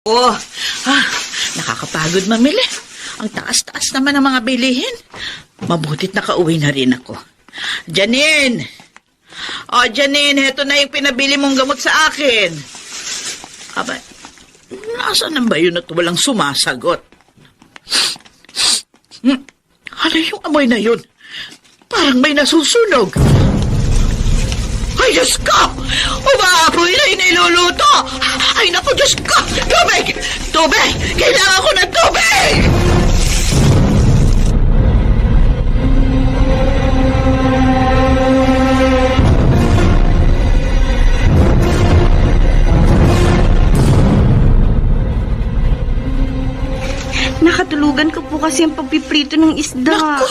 Oh, nakakapagod mamili. Ang taas-taas naman ng mga bilihin. Mabutit nakauwi na rin ako. Janine! Oh, Janine, heto na yung pinabili mong gamot sa akin. Aba, nasaan na ba yun at walang sumasagot? Ano yung amoy na yun? Parang may nasusunog. Ay, Diyos ko! Umaapoy na yung niluluto! Ay, naku, Diyos ko! Tubig! Tubig! Kailangan ko ng tubig! Nakatulugan ko po kasi ang pagpiprito ng isda. Naku!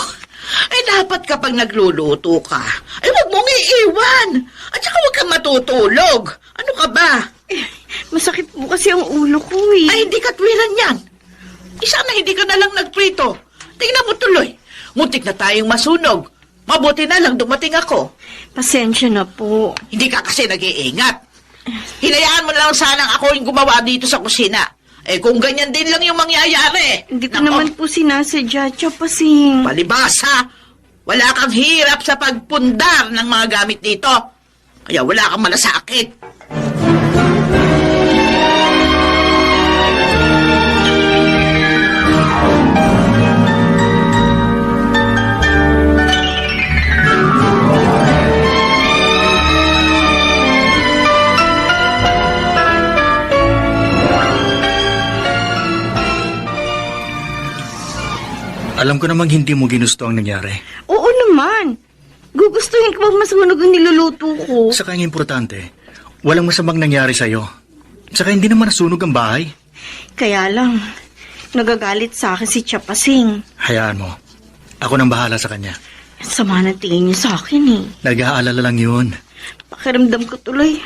Ay, dapat kapag nagluluto ka, ay huwag mong iiwan! At saka huwag kang matutulog! Ano ka ba? Masakit po kasi ang ulo ko eh. Ay, hindi katwiran yan! Isa na hindi ka na lang nagprito. Tingnan mo tuloy. Muntik na tayong masunog. Mabuti na lang dumating ako. Pasensya na po. Hindi ka kasi nag-iingat. Hinayaan mo lang sanang ako yung gumawa dito sa kusina. Eh kung ganyan din lang yung mangyayari. Hindi ko Nako, naman po sinasadya, Chapasing. palibasa. Wala kang hirap sa pagpundar ng mga gamit dito. Kaya wala kang malasakit. Alam ko namang hindi mo ginusto ang nangyari. Oo naman. Gugustuhin ko bang masunog ang niluluto ko? Saka ang importante, walang masamang nangyari sa'yo. Saka hindi naman nasunog ang bahay. Kaya lang, nagagalit sa akin si Chapasing. Hayaan mo. Ako nang bahala sa kanya. Sama na tingin niya sa akin eh. Nag-aalala lang yun. Pakiramdam ko tuloy.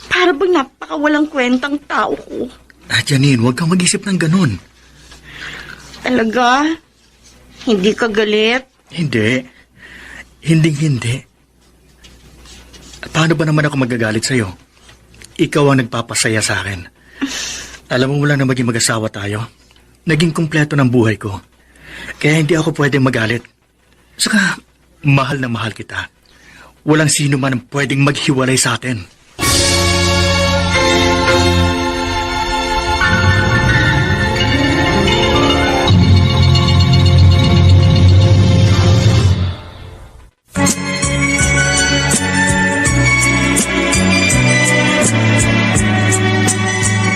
Para bang napakawalang kwentang tao ko. Janine, huwag kang mag-isip ng ganun. Talaga? Hindi ka galit? Hindi. Hindi. At paano ba naman ako magagalit sa'yo? Ikaw ang nagpapasaya sa akin. Alam mo mula na maging mag-asawa tayo, naging kumpleto ng buhay ko. Kaya hindi ako pwedeng magalit. Saka, mahal na mahal kita. Walang sino man ang pwedeng maghiwalay sa atin.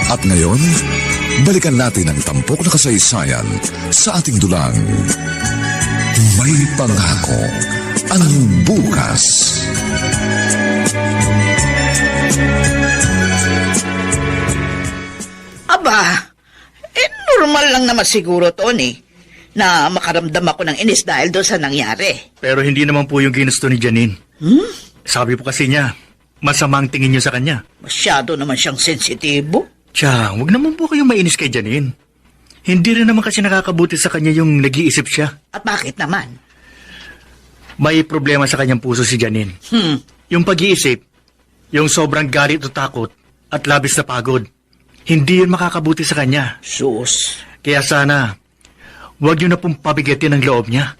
At ngayon, balikan natin ang tampok na kasaysayan sa ating dulang. May pangako ang bukas. Aba, normal lang naman siguro, Tony, na makaramdam ako ng inis dahil doon sa nangyari. Pero hindi naman po yung ginusto ni Janine. Sabi po kasi niya, masama ang tingin niyo sa kanya. Masyado naman siyang sensitibo. Tiya, huwag naman po kayong mainis kay Janine. Hindi rin naman kasi nakakabuti sa kanya yung nag-iisip siya. At bakit naman? May problema sa kanyang puso si Janine. Yung pag-iisip, yung sobrang galit o takot, at labis na pagod. Hindi yun makakabuti sa kanya. Sus. Kaya sana, huwag niyo na pong pabigatin ang loob niya.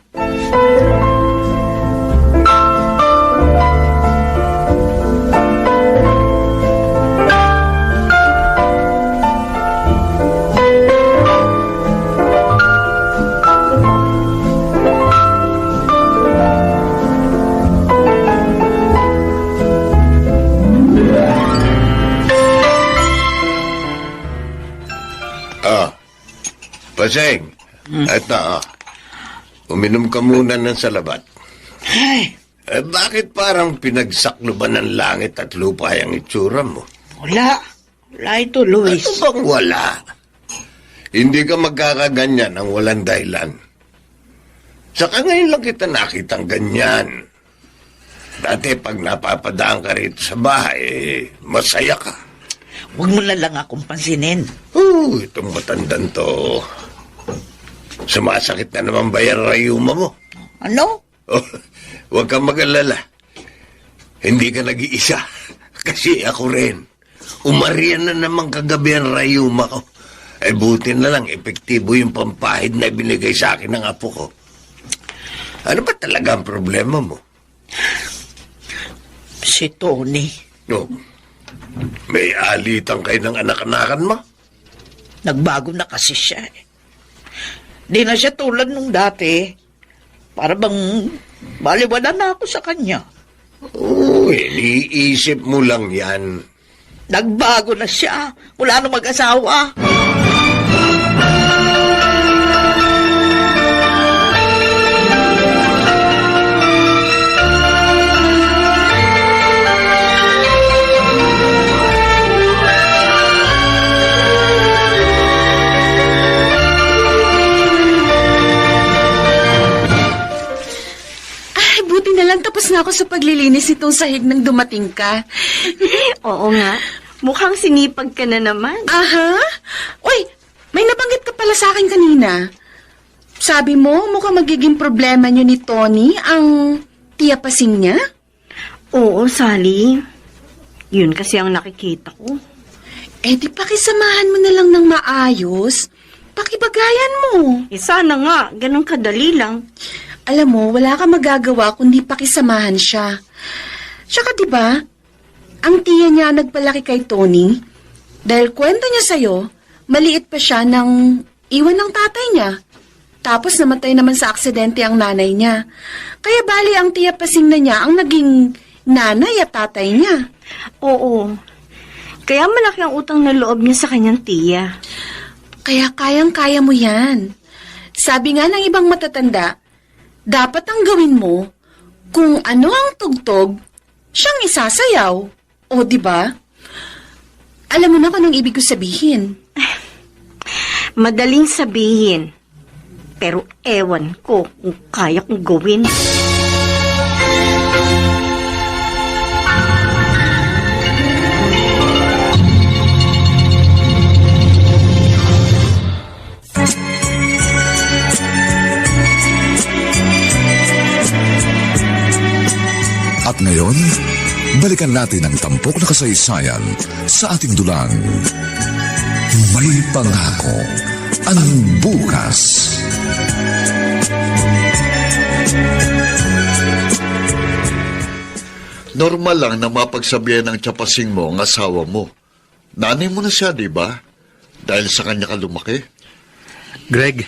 Paseng, eto, uminom ka muna ng salabat. Ay, Bakit parang pinagsaklo ba ng langit at lupa ang itsura mo? wala. Wala ito, Luis. Ano bang wala? Hindi ka magkakaganyan ang walang dahilan. Saka ngayon lang kita nakitang ganyan. Dati pag napapadaan ka rito sa bahay, masaya ka. Huwag mo na lang akong pansinin. Itong matandang to. Sumasakit na naman ba yung rayuma mo? Ano? Oh, huwag kang mag-alala. Hindi ka nag-iisa. Kasi ako rin. Umarian na naman kagabi ang rayuma ko. Ay buti na lang, epektibo yung pampahid na binigay sa akin ng apo ko. Ano ba talaga ang problema mo? Si Tony, No. May alitan kayo ng anak-anakan mo? nagbago na kasi siya. Di na siya tulad nung dati. Para bang baliwala na ako sa kanya. Oo, iniisip mo lang yan. Nagbago na siya. Wala nang mag-asawa. Ay, buti na lang tapos na ako sa paglilinis itong sahig nang dumating ka. Oo nga. Mukhang sinipag ka na naman. Aha. Uy, may nabanggit ka pala sa akin kanina. Sabi mo, mukhang magiging problema niyo ni Tony ang tiya pasing niya? Oo, Sally. Yun kasi ang nakikita ko. Eh, di pakisamahan mo na lang ng maayos. Pakibagayan mo. Eh, sana nga, ganun kadali lang. Alam mo, wala ka magagawa kundi pakisamahan siya. Tsaka di ba, ang tiya niya nagpalaki kay Tony. Dahil kwento niya sa'yo, maliit pa siya nang iwan ng tatay niya. Tapos namatay naman sa aksidente ang nanay niya. Kaya bali ang tiya pasing na niya ang naging nanay at tatay niya. Oo. Kaya malaki ang utang na loob niya sa kanyang tiya. Kaya kayang-kaya mo yan. Sabi nga ng ibang matatanda, dapat ang gawin mo, kung ano ang tugtog, siyang isasayaw. O, di ba? Alam mo na kung anong ibig ko sabihin. Madaling sabihin. Pero ewan ko kung kaya kong gawin. At ngayon, balikan natin ang tampok na kasaysayan sa ating dulang. May pangako ang bukas. Normal lang na mapagsabihan ng tsapasing mo ang asawa mo. Nanay mo na siya, di ba? Dahil sa kanya ka lumaki. Greg,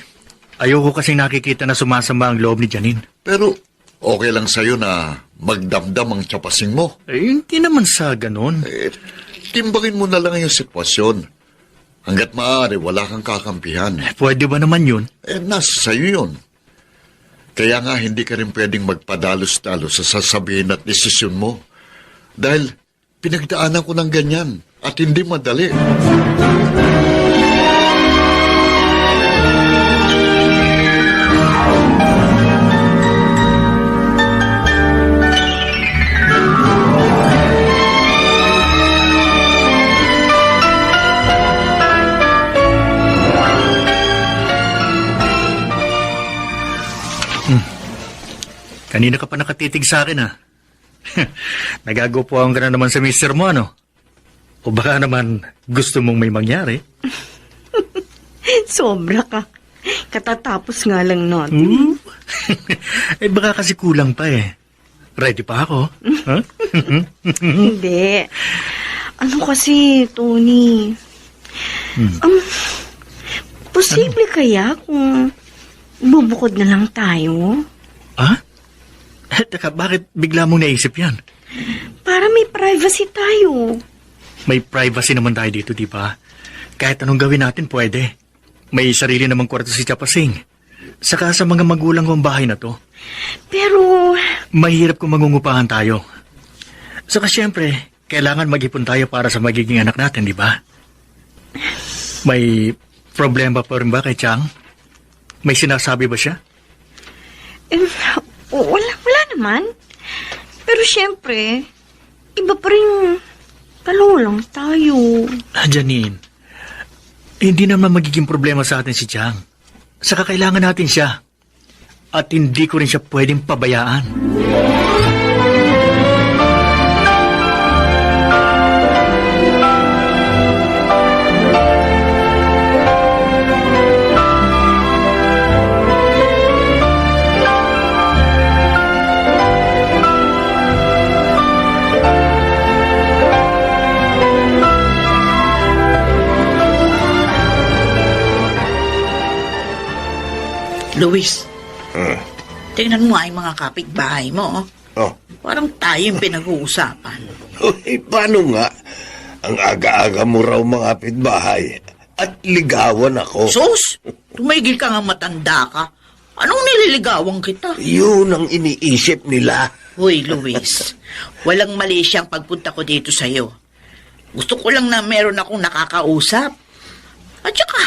ayoko kasing nakikita na sumasama ang loob ni Janine. Pero okay lang sa'yo na magdamdam ang tsapasing mo. Eh, hindi naman sa ganun. Timbangin mo na lang yung sitwasyon. Hanggat maaari, wala kang kakampihan. Pwede ba naman yun? Nasa sa'yo yun. Kaya nga hindi ka rin pwedeng magpadalos-dalos sa sasabihin at desisyon mo. Dahil pinagdaanan ko ng ganyan at hindi madali. Kanina ka pa nakatitig sa akin, ha? Nagagopohan ka na naman sa mister mo, ano? O baka naman gusto mong may mangyari? Sobra ka. Katatapos nga lang natin. Eh baka kasi kulang pa eh. Ready pa ako? Huh? Hindi. Ano kasi, Tony? Posible kaya kung bubukod na lang tayo? Ha? Teka, bakit bigla mong naisip yan? Para may privacy tayo. May privacy naman tayo dito, di ba? Kahit anong gawin natin, pwede. May sarili namang kwarto si Chapasing. Saka sa mga magulang kong bahay na to. Pero, Mahirap kung mangungupahan tayo. Saka siyempre, kailangan mag-ipon tayo para sa magiging anak natin, di ba? May problema pa rin ba kay Chang? May sinasabi ba siya? wala naman. Pero syempre, iba pa rin kalulang tayo. Janine, hindi naman magiging problema sa atin si Chang. Saka kailangan natin siya. At hindi ko rin siya pwedeng pabayaan. Luis, Hmm. tingnan mo ay mga kapitbahay mo. Oh. Parang tayo yung pinag-uusapan. Uy, paano nga? Ang aga-aga mo raw mga kapitbahay at ligawan ako. Sus, tumigil ka nga matanda ka. Anong nililigawan kita? Yun ang iniisip nila. Hoy, Luis, walang mali siyang pagpunta ko dito sa'yo. Gusto ko lang na meron akong nakakausap. At saka,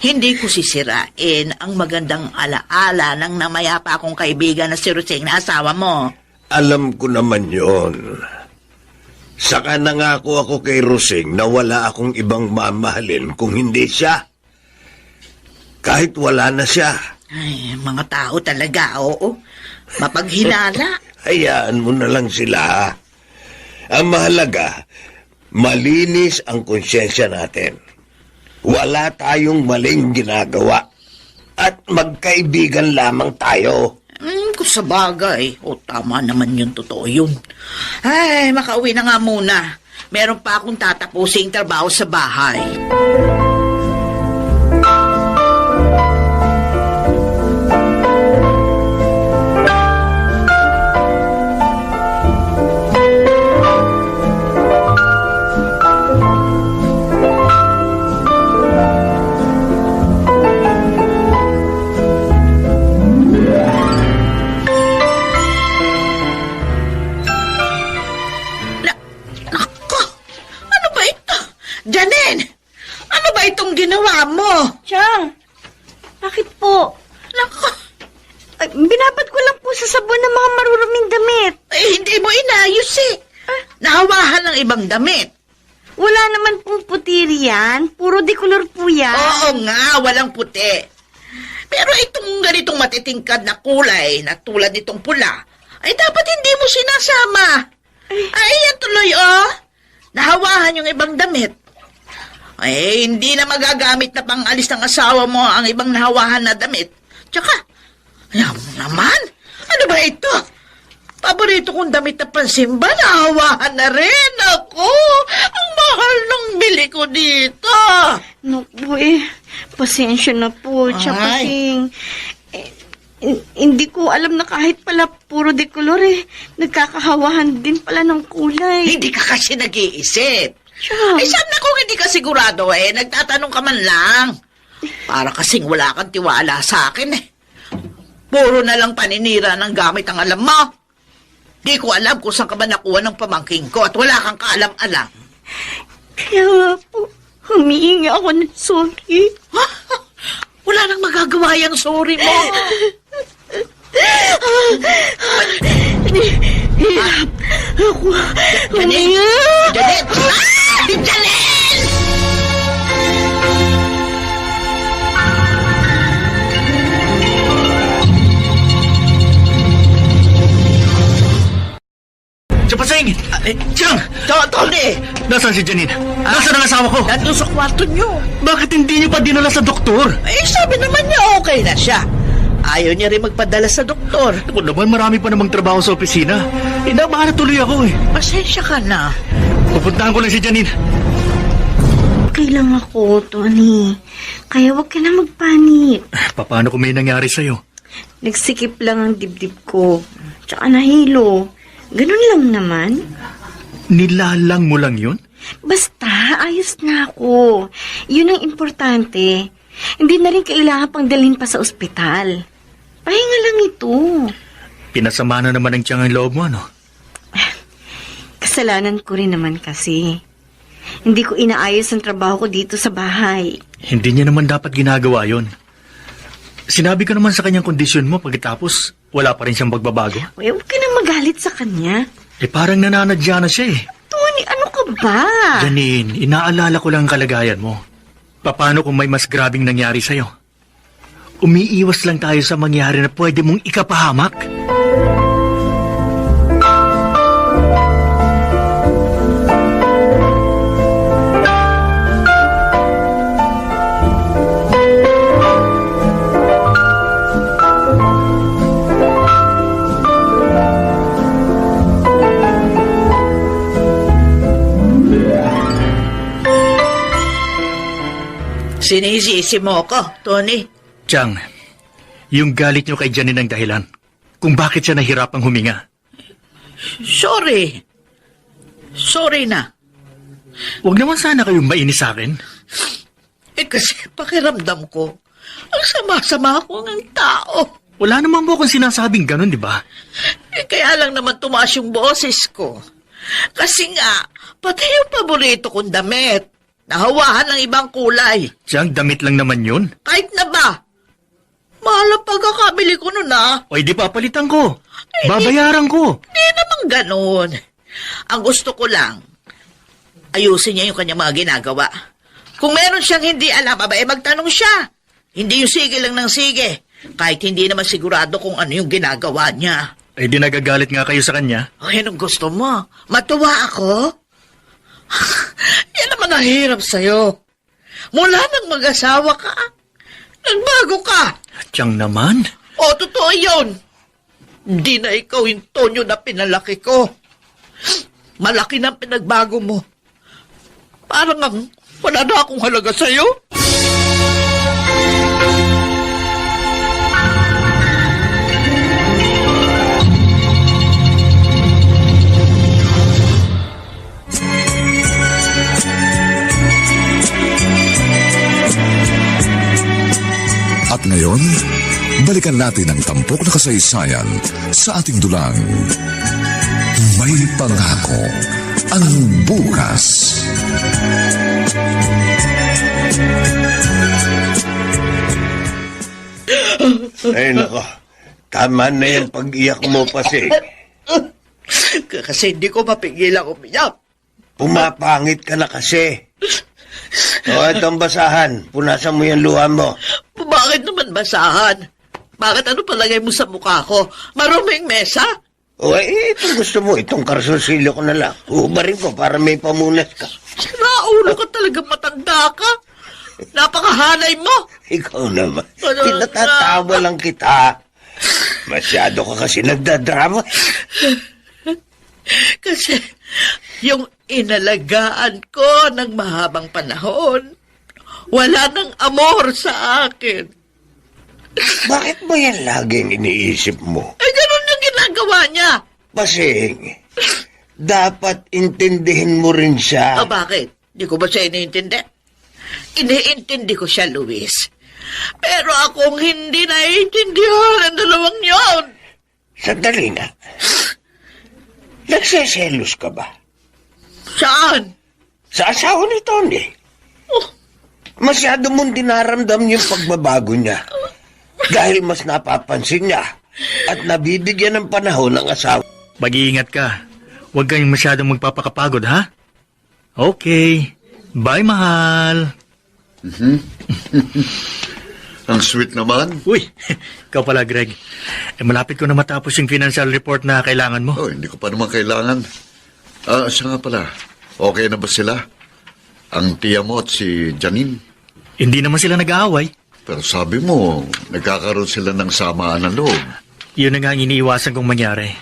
hindi ko sisirain ang magandang alaala ng namayapa akong kaibigan na si Roseng na asawa mo. Alam ko naman yon. Saka nangako ako kay Roseng na wala akong ibang mamahalin kung hindi siya. Kahit wala na siya. Ay, mga tao talaga, oo. Mapaghinala. Hayaan mo na lang sila. Ang mahalaga, malinis ang konsyensya natin. Wala tayong maling ginagawa. At magkaibigan lamang tayo. Kung sa bagay. O, tama naman yun, totoo yun. Ay, makauwi na nga muna. Meron pa akong tatapusing trabaho sa bahay. Nako! Ano ba ito? Janine! Ano ba itong ginawa mo? Chang, bakit po? Nako! Ay, binabad ko lang po sa sabon ng mga maruruming damit. Hindi mo inayos eh. Nahawahan ng ibang damit. Wala naman pong puti riyan. Puro decolor po yan. Oo nga, walang puti. Pero itong ganitong matitingkad na kulay na tulad nitong pula, ay dapat hindi mo sinasama. Ay, yan tuloy, oh. Nahawahan yung ibang damit. Ay, hindi na magagamit na pang-alis ng asawa mo ang ibang nahawahan na damit. Tsaka, ayan mo naman. Ano ba ito? Paborito kong damit na pansimba, nahawahan na rin. Ako, ang mahal ng bili ko dito. Naku pasensya na po. Tsaka Ay. kasing, hindi ko alam na kahit pala puro decolor nagkakahawahan din pala ng kulay. Hindi ka kasi nag-iisip. Chang, Ay, sana kung hindi ka sigurado nagtatanong ka man lang. Para kasing wala kang tiwala sa akin Puro na lang paninira ng gamit ang alam mo. Di ko alam kung saan ka ba nakuha ng pamangking ko at wala kang kaalam-alam. kaya nga po, humihingi ako ng sorry. Wala nang magagawa yung sorry mo. Hirap ako Janine! humingi. Janine! Ah! Janine! Chapaseng! Chang! Tony! Nasaan si Janine? Nasaan ang asawa ko? Nandun sa kwarto niyo. Bakit hindi niyo pa dinala sa doktor? Sabi naman niya okay na siya. Ayaw niya rin magpadala sa doktor. Ako naman, marami pa namang trabaho sa opisina. Inabahan na tuloy ako Pasensya ka na. Pupuntahan ko lang si Janine. Okay lang ako, Tony. Kaya wag ka na magpanik. Paano kung may nangyari sa'yo? Nagsikip lang ang dibdib ko. Tsaka nahilo. Ganun lang naman. Nilalang mo lang yun? Basta, ayos na ako. Yun ang importante. Hindi na rin kailangan pang dalhin pa sa ospital. Pahinga lang ito. Pinasama na naman ang tiyang ang loob mo, ano? Kasalanan ko rin naman kasi. Hindi ko inaayos ang trabaho ko dito sa bahay. Hindi niya naman dapat ginagawa yon. Sinabi ko naman sa kanyang kondisyon mo pagkatapos wala pa rin siyang pagbabago. Uy, huwag ka na magalit sa kanya. Parang nananadya na siya Tony, ano ka ba? Janine, inaalala ko lang ang kalagayan mo. Paano kung may mas grabing nangyari sa'yo? Umiiwas lang tayo sa mangyari na pwede mong ikapahamak. Sinisisi mo ko, Tony. Chang, Yung galit niyo kay Janine ang dahilan kung bakit siya nahirapang huminga. Sorry. Sorry na. Huwag naman sana kayong mainis sa akin. Kasi pakiramdam ko, ang sama-sama ko ng tao. Wala naman mo akong sinasabing ganun, di ba? Kaya lang naman tumaas yung boses ko. Kasi nga, pati yung paborito kong damit, nahawahan ng ibang kulay. Siyang damit lang naman yun. Kahit na ba? Mahal ang pagkakabili ko nun O di papalitan ko. Babayaran ko. Hindi naman ganun. Ang gusto ko lang, ayusin niya yung kanyang mga ginagawa. Kung meron siyang hindi alam, magtanong siya. Hindi yung sige lang ng sige. Kahit hindi naman sigurado kung ano yung ginagawa niya. Eh di nagagalit nga kayo sa kanya. Ay, anong gusto mo? Matuwa ako? Yan naman ang hirap sa'yo. Mula nang mag-asawa ka, nagbago ka. Tiyang naman. O, totoo yun. Hindi na ikaw yung Tonyo na pinalaki ko. Malaki na ang pinagbago mo. Parang wala na akong halaga sa'yo. At ngayon, balikan natin ang tampok na kasaysayan sa ating dulang. May pangako ang bukas. Ay, nako. Tama na yung pag-iyak mo kasi. Kasi hindi ko mapigilan umiyak. Pumapangit ka na kasi. O, itong basahan. Punasan mo yung luha mo. Bakit naman basahan? Bakit ano palagay mo sa mukha ko? Maruming mesa? O, itong gusto mo. Itong karsosilyo ko na lang. Ubarin ko para may pamunas ka. Sinaulo ka talaga, matanda ka. Napakahanay mo. Ikaw naman. Ano Pinatatawa lang kita. Masyado ka kasi nagdadrama. Kasi yung inalagaan ko ng mahabang panahon, wala nang amor sa akin. Bakit mo yan laging iniisip mo? Ganun yung ginagawa niya. Basing, dapat intindihin mo rin siya. Bakit? Di ko ba siya iniintindi? Iniintindi ko siya, Luis. Pero akong hindi naiintindihan ang dalawang yon. Sandali na. Nagseselos ka ba? Saan? Sa asawa ni Tony. Oh, Masyado mong dinaramdam yung pagbabago niya. Dahil mas napapansin niya at nabibigyan ng panahon ng asawa. Mag-iingat ka. Huwag kayong masyadong magpapakapagod, ha? Okay. Bye, mahal. Ang sweet naman. Uy, ikaw pala, Greg. Malapit ko na matapos yung financial report na kailangan mo. Oh, hindi ko pa naman kailangan. Siya nga pala. Okay na ba sila? Ang tiya mo at si Janine. Hindi naman sila nag-aaway. Pero sabi mo, nagkakaroon sila ng samaan ng loob. Yun na nga ang iniiwasan kong mangyari.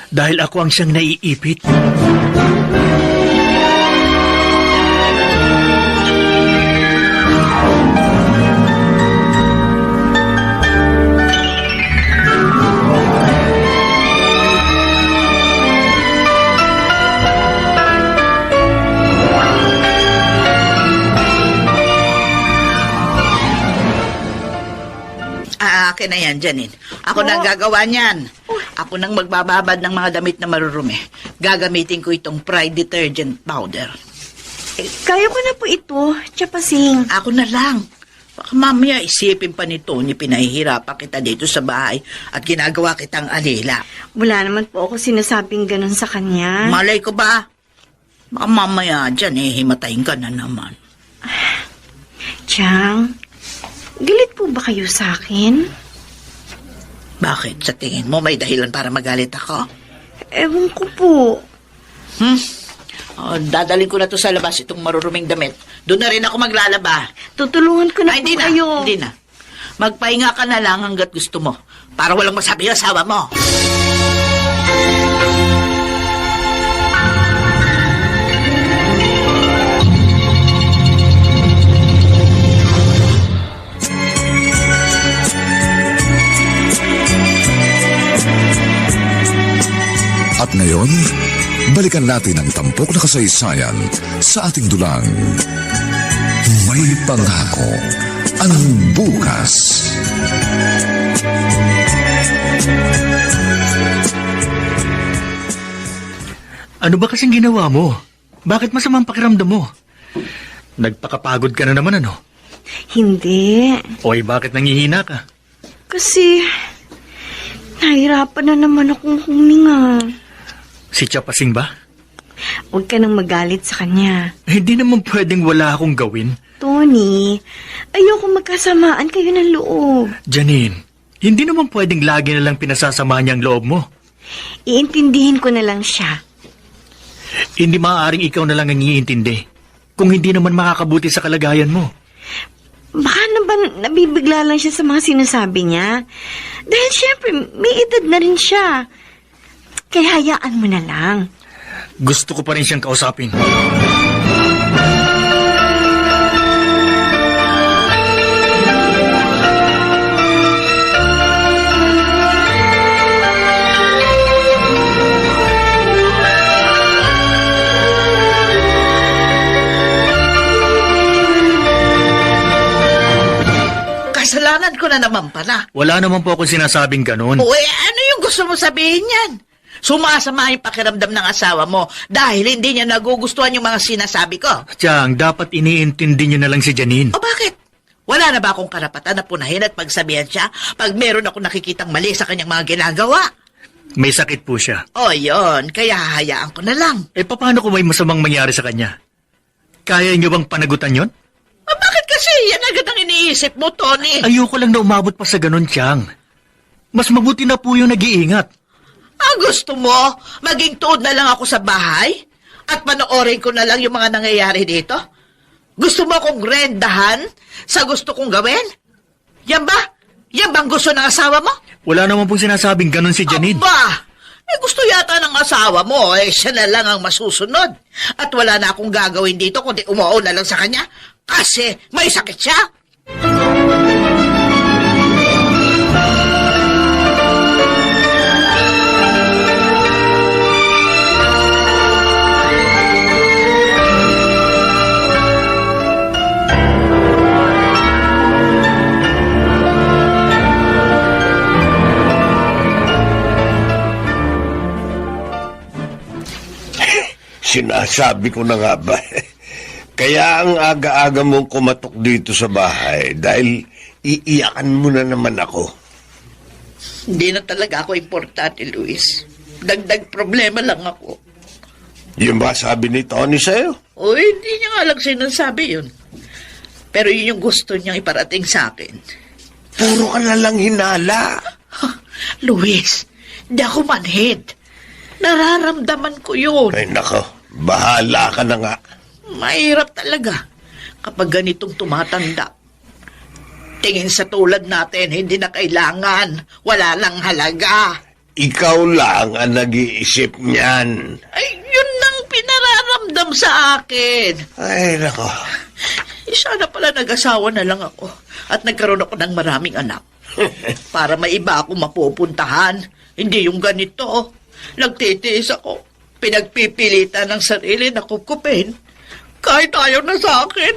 Dahil ako ang siyang naiipit. akin na yan, Janine. Ako nang gagawa niyan. Ako nang magbababad ng mga damit na marurumi. Gagamitin ko itong Pride detergent powder. Kaya ko na po ito, Chapasing. Ako na lang. Baka mamaya isipin pa ni Tony pinahihirapan kita dito sa bahay at ginagawa kitang alila. Wala naman po ako sinasabing ganun sa kanya. Malay ko ba? Baka mamaya dyan himatayin ka na naman. Chang, galit po ba kayo sa akin? Bakit? Sa tingin mo may dahilan para magalit ako? Ewan ko po. Dadalhin ko na to sa labas, itong maruruming damit. Doon na rin ako maglalaba. Tutulungan ko na po Hindi na, kayo. hindi na. Magpahinga ka na lang hanggat gusto mo. Para walang masabi ang asawa mo. At ngayon, balikan natin ang tampok na kasaysayan sa ating dulang. May pangako ang bukas. Ano ba kasing ginawa mo? Bakit masamang pakiramdam mo? Nagpakapagod ka na naman ano? Hindi. Oy, bakit nangihina ka? Kasi, nahirapan na naman akong huminga. Si Chapasing ba? Huwag ka nang magalit sa kanya. Hindi naman pwedeng wala akong gawin. Tony, ayoko magkasamaan kayo ng loob. Janine, hindi naman pwedeng lagi na lang pinasasama niya ang loob mo. Iintindihin ko na lang siya. Hindi maaaring ikaw na lang ang iintindi kung hindi naman makakabuti sa kalagayan mo. Baka naman nabibigla lang siya sa mga sinasabi niya. Dahil syempre, may edad na rin siya. Kaya hayaan mo na lang. Gusto ko pa rin siyang kausapin. Kasalanan ko na naman pala. Wala naman po akong sinasabing ganun. O ano yung gusto mo sabihin yan? Sumasama yung pakiramdam ng asawa mo dahil hindi niya nagugustuhan yung mga sinasabi ko. Tiyang, dapat iniintindi niyo na lang si Janine. O bakit? Wala na ba akong karapatan na punahin at pagsabihan siya pag meron ako nakikitang mali sa kanyang mga ginagawa? May sakit po siya. O yon, kaya hahayaan ko na lang. Paano kung may masamang mangyari sa kanya? Kaya niyo bang panagutan yon? Bakit kasi yan agad ang iniisip mo, Tony? Ayoko lang na umabot pa sa ganun, Tiyang. Mas mabuti na po yung nag-iingat. Gusto mo, maging tuod na lang ako sa bahay? At panoorin ko na lang yung mga nangyayari dito? Gusto mo akong rendahan sa gusto kong gawin? Yan ba? Yan bang gusto ng asawa mo? Wala naman pong sinasabing ganun si Janine. Aba! Gusto yata ng asawa mo, siya na lang ang masusunod. At wala na akong gagawin dito kundi umuo na lang sa kanya kasi may sakit siya. Sinasabi ko na nga ba, kaya ang aga-aga mong kumatok dito sa bahay dahil iiyakan mo na naman ako. Hindi na talaga ako importante, Luis. Dagdag problema lang ako. Yung ba sabi ni Tony sa'yo? O hindi niya nga lang sinasabi yun. Pero yun yung gusto niyang iparating sa akin. Puro ka na lang hinala. Luis, di ako manhid. Nararamdaman ko yun. Ay nako, bahala ka na nga. Mahirap talaga kapag ganitong tumatanda. Tingin sa tulad natin, hindi na kailangan. Wala lang halaga. Ikaw lang ang nag-iisip niyan. Ay, yun ang pinararamdam sa akin. Ay nako. Sana pala nag-asawa na lang ako at nagkaroon ako ng maraming anak. Para may iba akong mapupuntahan. Hindi yung ganito. Nagtitiis ako. Pinagpipilitan ng sarili na kukupin. Kahit ayaw na sa akin.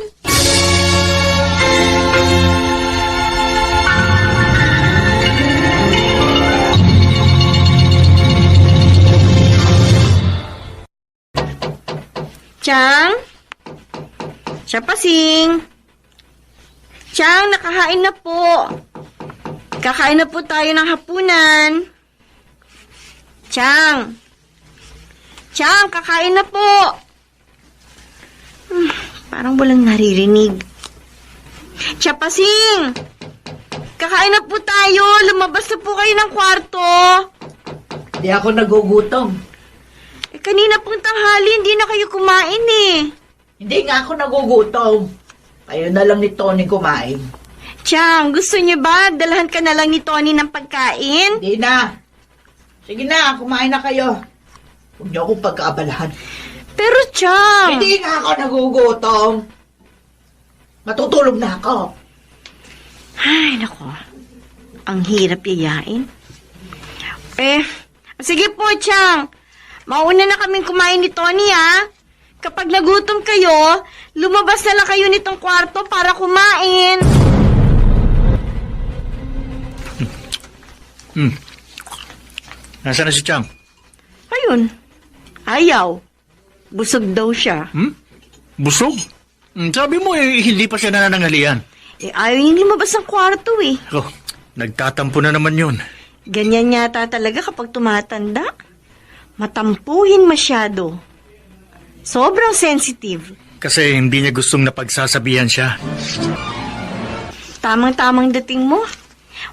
Chang? Chapasing? Chang, nakahain na po. Kakain na po tayo ng hapunan. Chang? Chang, kakain na po. Parang walang naririnig. Chapasing! Kakain na po tayo. Lumabas na po kayo ng kwarto. Hindi ako nagugutom. Kanina pong tanghali, hindi na kayo kumain eh. Hindi nga ako nagugutom. Kayo na lang ni Tony kumain. Chang, gusto niyo ba? Dalahan ka na lang ni Tony ng pagkain? Hindi na. Sige na, kumain na kayo. Huwag niyo akong pagkaabalahan. Pero Chang... Hindi nga ako nagugutom. Matutulog na ako. Ay, nako. Ang hirap yayain. Sige po, Chang. Mauna na kaming kumain ni Tony, ha? Kapag nagutom kayo, lumabas na lang kayo nitong kwarto para kumain. Nasaan na si Chang? Ayun. Ayaw. Busog daw siya. Busog? Sabi mo hindi pa siya nananangalian. Ayaw niyang lumabas ng kwarto, eh. Oh, nagtatampo na naman yun. Ganyan yata talaga kapag tumatanda. Matampuhin masyado. Sobrang sensitive. Kasi hindi niya gustong napagsasabihan siya. Tamang-tamang dating mo.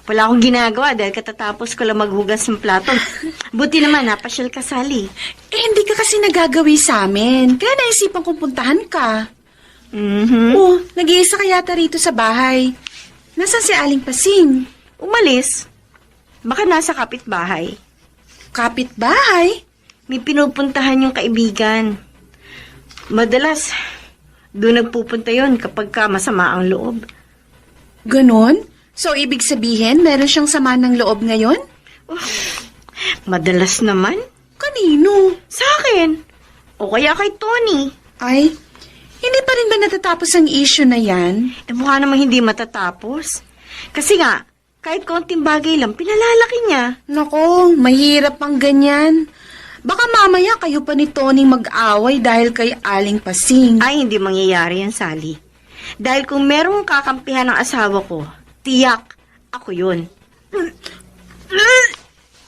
Wala akong ginagawa dahil katatapos ko lang maghugas ng plato. Buti naman, napasyal ka, Sally. Hindi ka kasi nagagawi sa amin. Kaya naisipan kong puntahan ka. Oh, nag-iisa ka yata rito sa bahay. Nasaan si Aling Pasing? Umalis. Baka nasa kapitbahay. Kapitbahay? May pinupuntahan yung kaibigan. Madalas, doon nagpupunta yon kapag ka masama ang loob. Ganon? So, ibig sabihin, meron siyang sama ng loob ngayon? Madalas naman. Kanino? Sa akin. O kaya kay Tony. Ay, hindi pa rin ba natatapos ang issue na yan? Mukha namang hindi matatapos. Kasi nga, kahit konting bagay lang, pinalalaki niya. Nako, mahirap ang ganyan. Baka mamaya kayo pa ni Tony mag-away dahil kay Aling Pasing. Ay, hindi mangyayari yan, Sally. Dahil kung merong kakampihan ng asawa ko, tiyak, ako yun.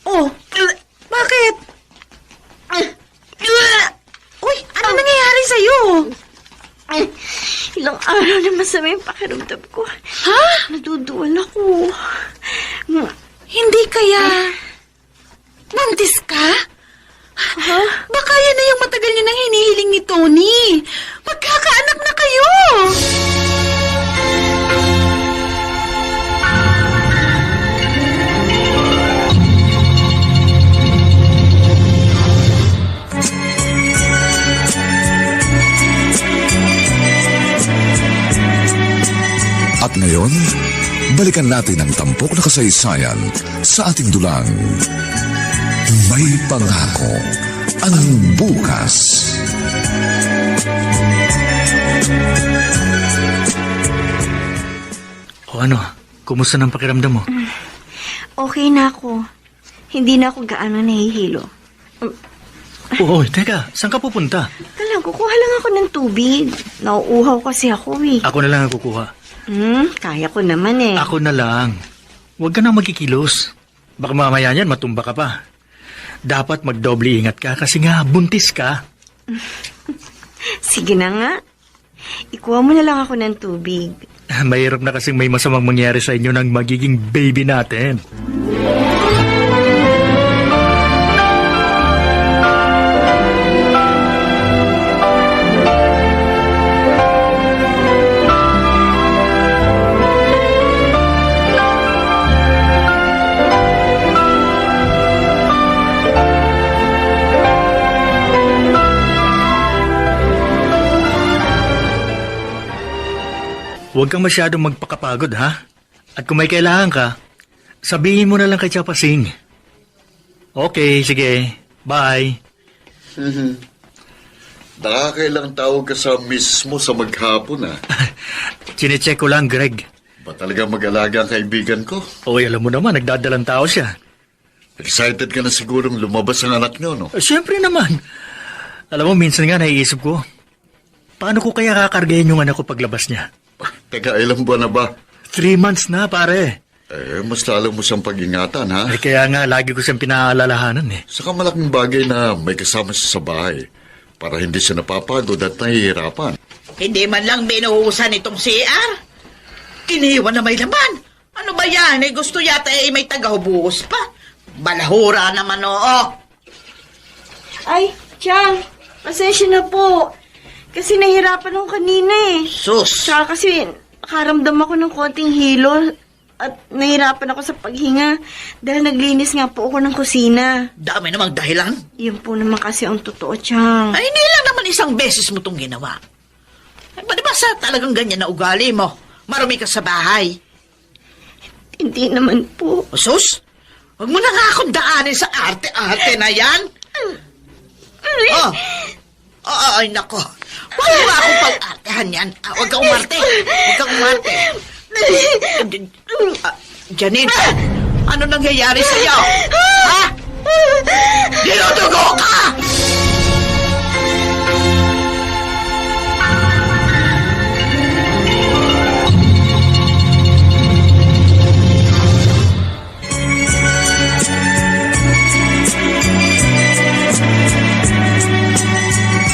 Oh, bakit? Uy, ano nangyayari sa'yo? Ay, ilang araw na masama yung pakiramdam ko. Ha? Naduduwal ako. Hindi kaya... Buntis ka? Ha? Baka yan na yung matagal niyo nang hinihiling ni Tony. Magkakaanak na kayo! At ngayon, balikan natin ang tampok na kasaysayan sa ating dulang. May pangako ang bukas. O ano, kumusta ng pakiramdam mo? Okay na ako. Hindi na ako gaano nahihilo. Oo, teka, saan ka pupunta? Talang, kukuha lang ako ng tubig. Nauuhaw kasi ako eh. Ako na lang ang kukuha. Kaya ko naman eh. Ako na lang. Huwag ka nang magkikilos. Baka mamaya niyan matumba ka pa. Dapat magdoble ingat ka kasi nga buntis ka. Sige na nga. Ikuha mo na lang ako ng tubig. Mahirap na kasing may masamang mangyari sa inyo ng magiging baby natin. Huwag kang masyadong magpakapagod, ha? At kung may kailangan ka, sabihin mo na lang kay Chapasing. Okay, sige. Bye. Nakakailang tawag ka sa miss mo sa maghapon, ha? Chinecheck ko lang, Greg. Ba talaga mag-alaga ang kaibigan ko? Okay, alam mo naman, nagdadalang tao siya. Excited ka na sigurong lumabas ang anak niyo, no? Siyempre naman. Alam mo, minsan nga naiisip ko, paano ko kaya kakargahin yung anak ko paglabas niya? Teka, ilang buwan na ba? 3 months na, pare. Mas lalo mo siyang pag-ingatan, ha? Kaya nga, lagi ko siyang pinaalalahanan, eh. Saka malaking bagay na may kasama siya sa bahay para hindi siya napapagod at nahihirapan. Hindi man lang binuhusan itong CR. Iniwan na may laman. Ano ba yan? Gusto yata may tagahubuhos pa. Balahura naman, oo. Ay, Chang, pasensya na po. Kasi nahirapan ako kanina eh. Sus. Tsaka kasi nakaramdam ako ng konting hilo at nahirapan ako sa paghinga dahil naglinis nga po ako ng kusina. Dami namang dahilan. Yun po naman kasi ang totoo, Chang. Ay, hindi lang naman isang beses mo itong ginawa. Ay, ba diba sa talagang ganyan na ugali mo? Marumi ka sa bahay. Hindi naman po. O, sus, huwag mo na nga akong daanin sa arte-arte na yan. Oh. Ay, nako. Huwag mo akong pag-artehan yan. Huwag kang umarte. Huwag kang umarte. Janine, ano nangyayari sa'yo? Ha? Dinudugo ka!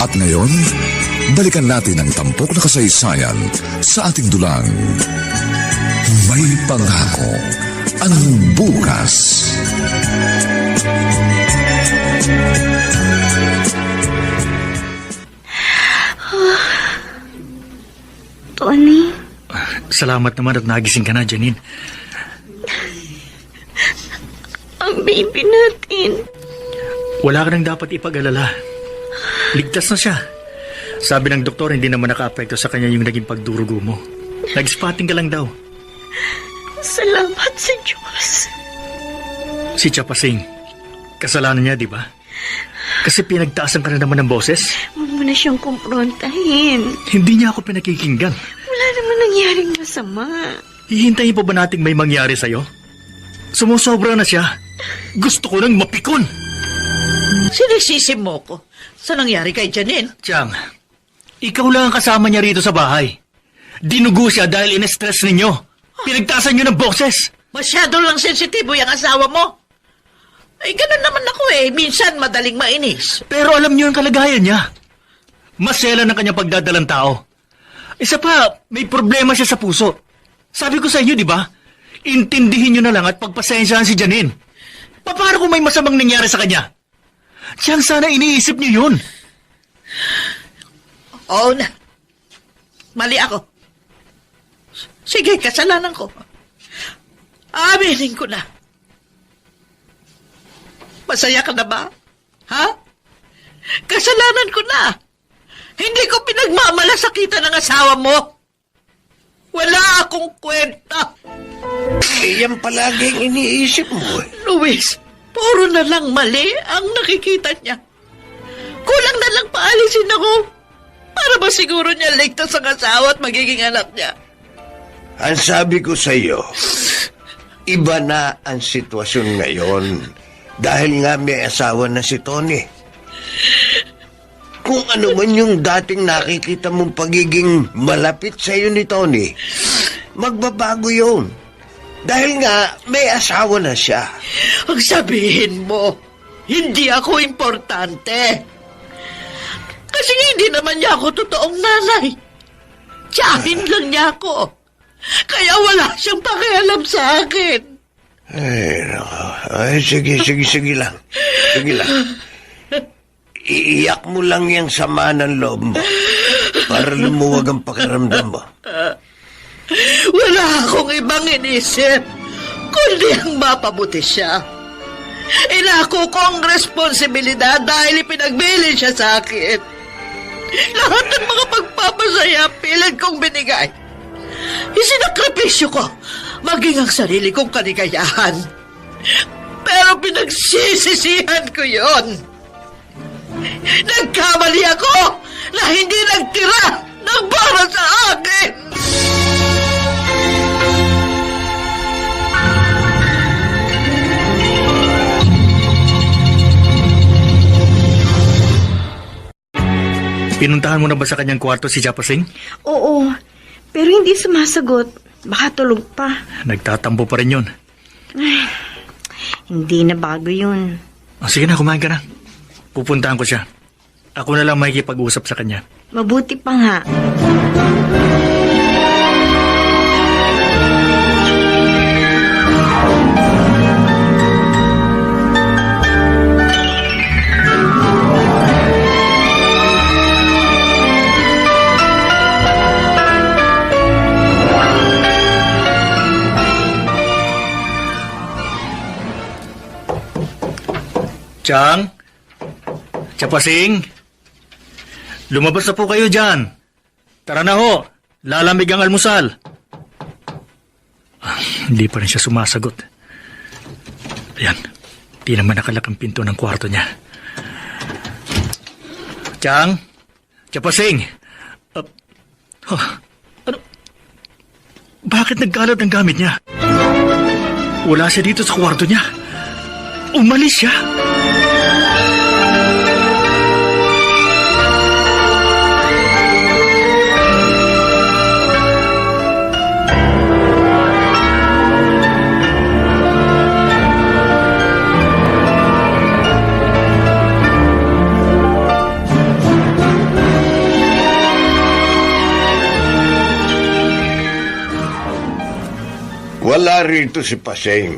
At ngayon, balikan natin ang tampok na kasaysayan sa ating dulang. May pangako ang bukas. Tony, Salamat naman at nagising ka na, Janine. ang baby natin. Wala ka nang dapat ipag-alala. Ligtas na siya. Sabi ng doktor, hindi naman naka-apekto sa kanya yung naging pagdurugo mo. Nag-spotting ka lang daw. Salamat sa Diyos. Si Chapasing, kasalanan niya, di ba? Kasi pinagtaasan ka na naman ng boses. Huwag mo na siyang kumprontahin. Hindi niya ako pinakikinggan. Wala naman nangyaring masama. Hihintayin pa ba nating may mangyari sa'yo? Sumusobra na siya. Gusto ko nang mapikon. Sinisisi mo ko sa nangyari kay Janine. Chang, ikaw lang ang kasama niya rito sa bahay. Dinugo siya dahil in-stress ninyo. Pinagtaasan niyo ng boses. Masyado lang sensitibo yung asawa mo. Ay, ganun naman ako eh. Minsan madaling mainis. Pero alam niyo ang kalagayan niya. Masela ng kanyang pagdadalang tao. Isa pa, may problema siya sa puso. Sabi ko sa inyo, di ba? Intindihin niyo na lang at pagpasensyahan si Janine. Paano kung may masamang nangyari sa kanya? Siyang sana iniisip niyo yun. Oo na. Mali ako. Sige, kasalanan ko. Aminin ko na. Masaya ka na ba? Ha? Kasalanan ko na. Hindi ko pinagmamalasakitan ng asawa mo. Wala akong kwenta. Yan palaging iniisip mo eh. Luis, puro na lang mali ang nakikita niya. Kulang na lang paalisin ako para ba siguro niya ligtas ang asawa at magiging anak niya. Ang sabi ko sa iyo, iba na ang sitwasyon ngayon dahil nga may asawa na si Tony. Kung ano man yung dating nakikita mong pagiging malapit sa iyo ni Tony, magbabago yun. Dahil nga may asawa na siya. Ang sabihin mo, hindi ako importante. Kasi hindi naman niya ako totoong nanay. Tiyahin lang niya ako. Kaya wala siyang pakialam sa akin. Ay, nako. Ay, sige lang. Sige lang. Iiyak mo lang yung sama ng loob mo para lumuwag ang pakiramdam mo. Wala akong ibang inisip, kundi ang mapabuti siya. Inako ko ang responsibilidad dahil ipinagbili siya sa akin. Lahat ng mga pagpapasaya, pilit kong binigay. Isinakripisyo ko, maging ang sarili kong kaligayahan. Pero pinagsisisihan ko yon. Nagkamali ako na hindi nagtira ng para sa akin. Pinuntahan mo na ba sa kanyang kwarto si Chapasing? Oo, pero hindi sumasagot. Baka tulog pa. Nagtatampo pa rin yun. Hindi na bago yun. Sige na, kumain ka na. Pupuntahan ko siya. Ako na lang makikipag-usap sa kanya. Mabuti pa nga. Chang? Chapasing? Lumabas na po kayo dyan. Tara na ho. Lalamig ang almusal. Hindi pa rin siya sumasagot. Ayan. Di naman nakalak ang pinto ng kwarto niya. Chang? Chapasing? Ano? Bakit nagkalat ang gamit niya? Wala siya dito sa kwarto niya. Umalis siya. Wala rito si Paseng.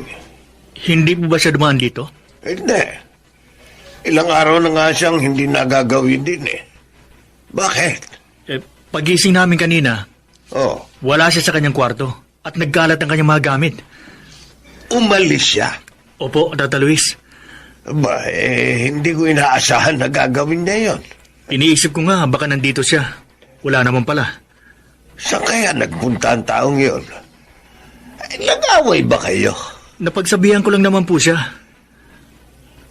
Hindi po ba siya dumaan dito? Hindi. Ilang araw na nga siyang hindi nagagawin din eh. Bakit? Pagising namin kanina, Oh, wala siya sa kanyang kwarto at nagkalat ang kanyang mga gamit. umalis siya. Opo, Tata Luis. Ba, hindi ko inaasahan na gagawin niya yon. Iniisip ko nga baka nandito siya. Wala naman pala. Saan kaya nagpunta ang taong yon? Nag-away ba kayo? Napagsabihan ko lang naman po siya.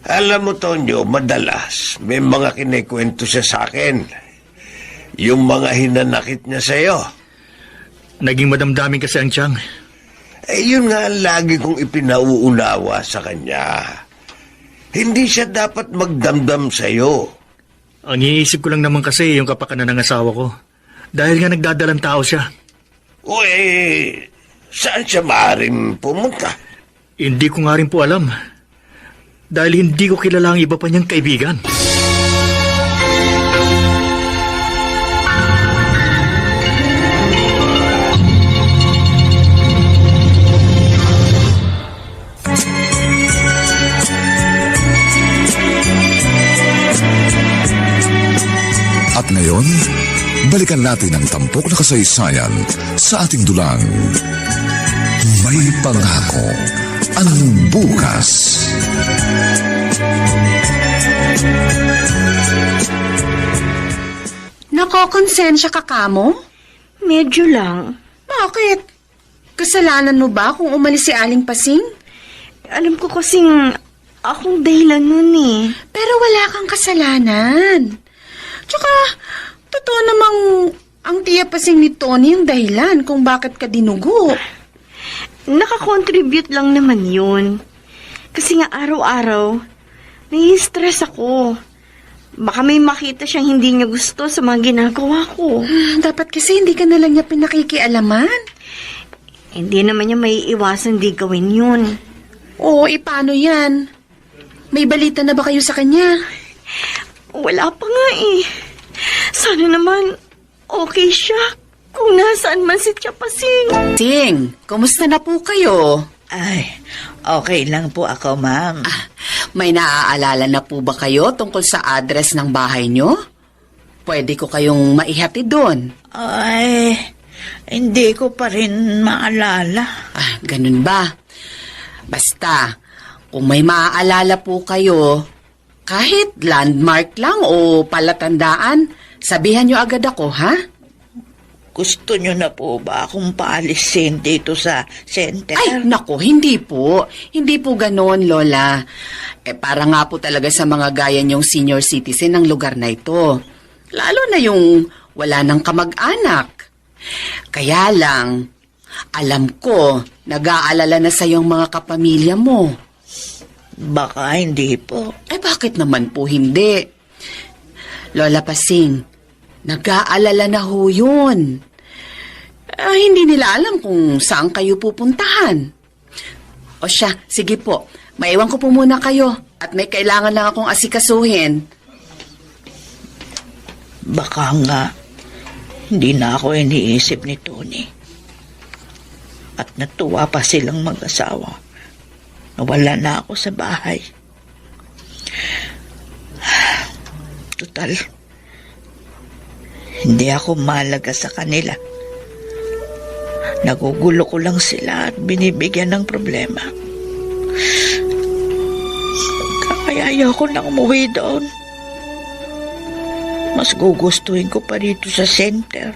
Alam mo, Tonyo, madalas may mga kinikwento siya sa akin. Yung mga hinanakit niya sa'yo. Naging madamdamin kasi ang Chang. Yun nga ang lagi kong ipinauunawa sa kanya. Hindi siya dapat magdamdam sa'yo. Ang iniisip ko lang naman kasi yung kapakanan ng asawa ko. Dahil nga nagdadalang tao siya. O saan siya maaaring pumunta? Hindi ko nga rin po alam. Dahil hindi ko kilala ang iba pa niyang kaibigan. At ngayon, balikan natin ang tampok na kasaysayan sa ating dulang. May pangako ang bukas. Nakokonsensya ka kamo? Medyo lang. Bakit? Kasalanan mo ba kung umalis si Aling Pasing? Alam ko kasing akong dahilan nun eh. Pero wala kang kasalanan. Tsaka, totoo namang ang tiya Pasing ni Tony yung dahilan kung bakit ka dinugo. Nakakontribute lang naman yun. Kasi nga araw-araw, nai-stress ako. Baka may makita siyang hindi niya gusto sa mga ginagawa ko. Dapat kasi hindi ka na lang niya pinakikialaman. Hindi naman niya may iwasan di gawin yun. Oo, paano yan? May balita na ba kayo sa kanya? Wala pa nga eh. Sana naman okay siya kung nasaan man si Chapasing. Ting, kumusta na po kayo? Ay, okay lang po ako, ma'am. May naaalala na po ba kayo tungkol sa address ng bahay nyo? Pwede ko kayong maihatid doon. Ay, hindi ko pa rin maalala. Ganun ba? Basta, kung may maaalala po kayo, kahit landmark lang o palatandaan, sabihan nyo agad ako, ha? Gusto nyo na po ba akong paalisin dito sa center? Ay, naku, hindi po. Hindi po ganon, Lola. Para nga po talaga sa mga gaya niyong senior citizen ng lugar na ito. Lalo na yung wala ng kamag-anak. Kaya lang, alam ko, nag-aalala na sa iyong mga kapamilya mo. Baka hindi po. Bakit naman po hindi? Lola Pasing, nag-aalala na ho yun. Hindi nila alam kung saan kayo pupuntahan. O siya, sige po. Maiwan ko po muna kayo at may kailangan lang akong asikasuhin. Baka nga, hindi na ako iniisip ni Tony. At natuwa pa silang mag-asawa. Nawala na ako sa bahay. Total, hindi ako malaga sa kanila. Nagugulo ko lang sila at binibigyan ng problema. Kaya ayoko na umuwi doon. Mas gugustuhin ko pa rito sa center.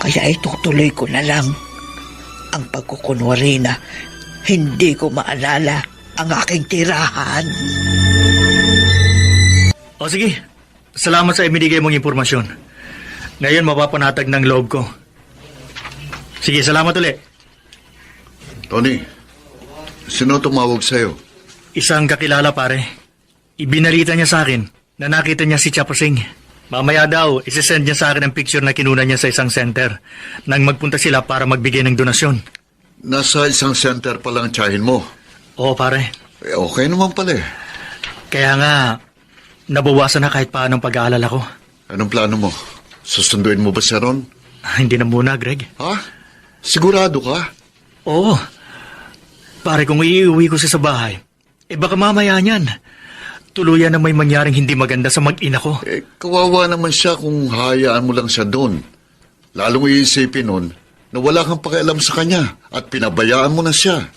Kaya itutuloy ko na lang ang pagkukunwari na hindi ko maalala ang aking tirahan. sige. Salamat sa ibinigay mong impormasyon. Ngayon mapapanatag ng loob ko. Sige, salamat ulit. Tony, sino tumawag sa'yo? Isang kakilala, pare. Ibinalita niya sa akin na nakita niya si Chapasing. Mamaya daw, isesend niya sa akin ang picture na kinuna niya sa isang center nang magpunta sila para magbigay ng donasyon. Nasa isang center pa lang tiyahin mo. Oo, pare. Okay naman pala eh. Kaya nga, nabawasan na kahit paano ang pag-aalala ko. Anong plano mo? Susunduin mo ba si Ron? Hindi na muna, Greg. Ha? Sigurado ka? Oo. Pare, kung iuwi ko siya sa bahay, baka mamaya niyan. Tuluyan na may mangyaring hindi maganda sa mag-ina ko. Kawawa naman siya kung hayaan mo lang siya doon. Lalong iisipin nun na wala kang pakialam sa kanya at pinabayaan mo na siya.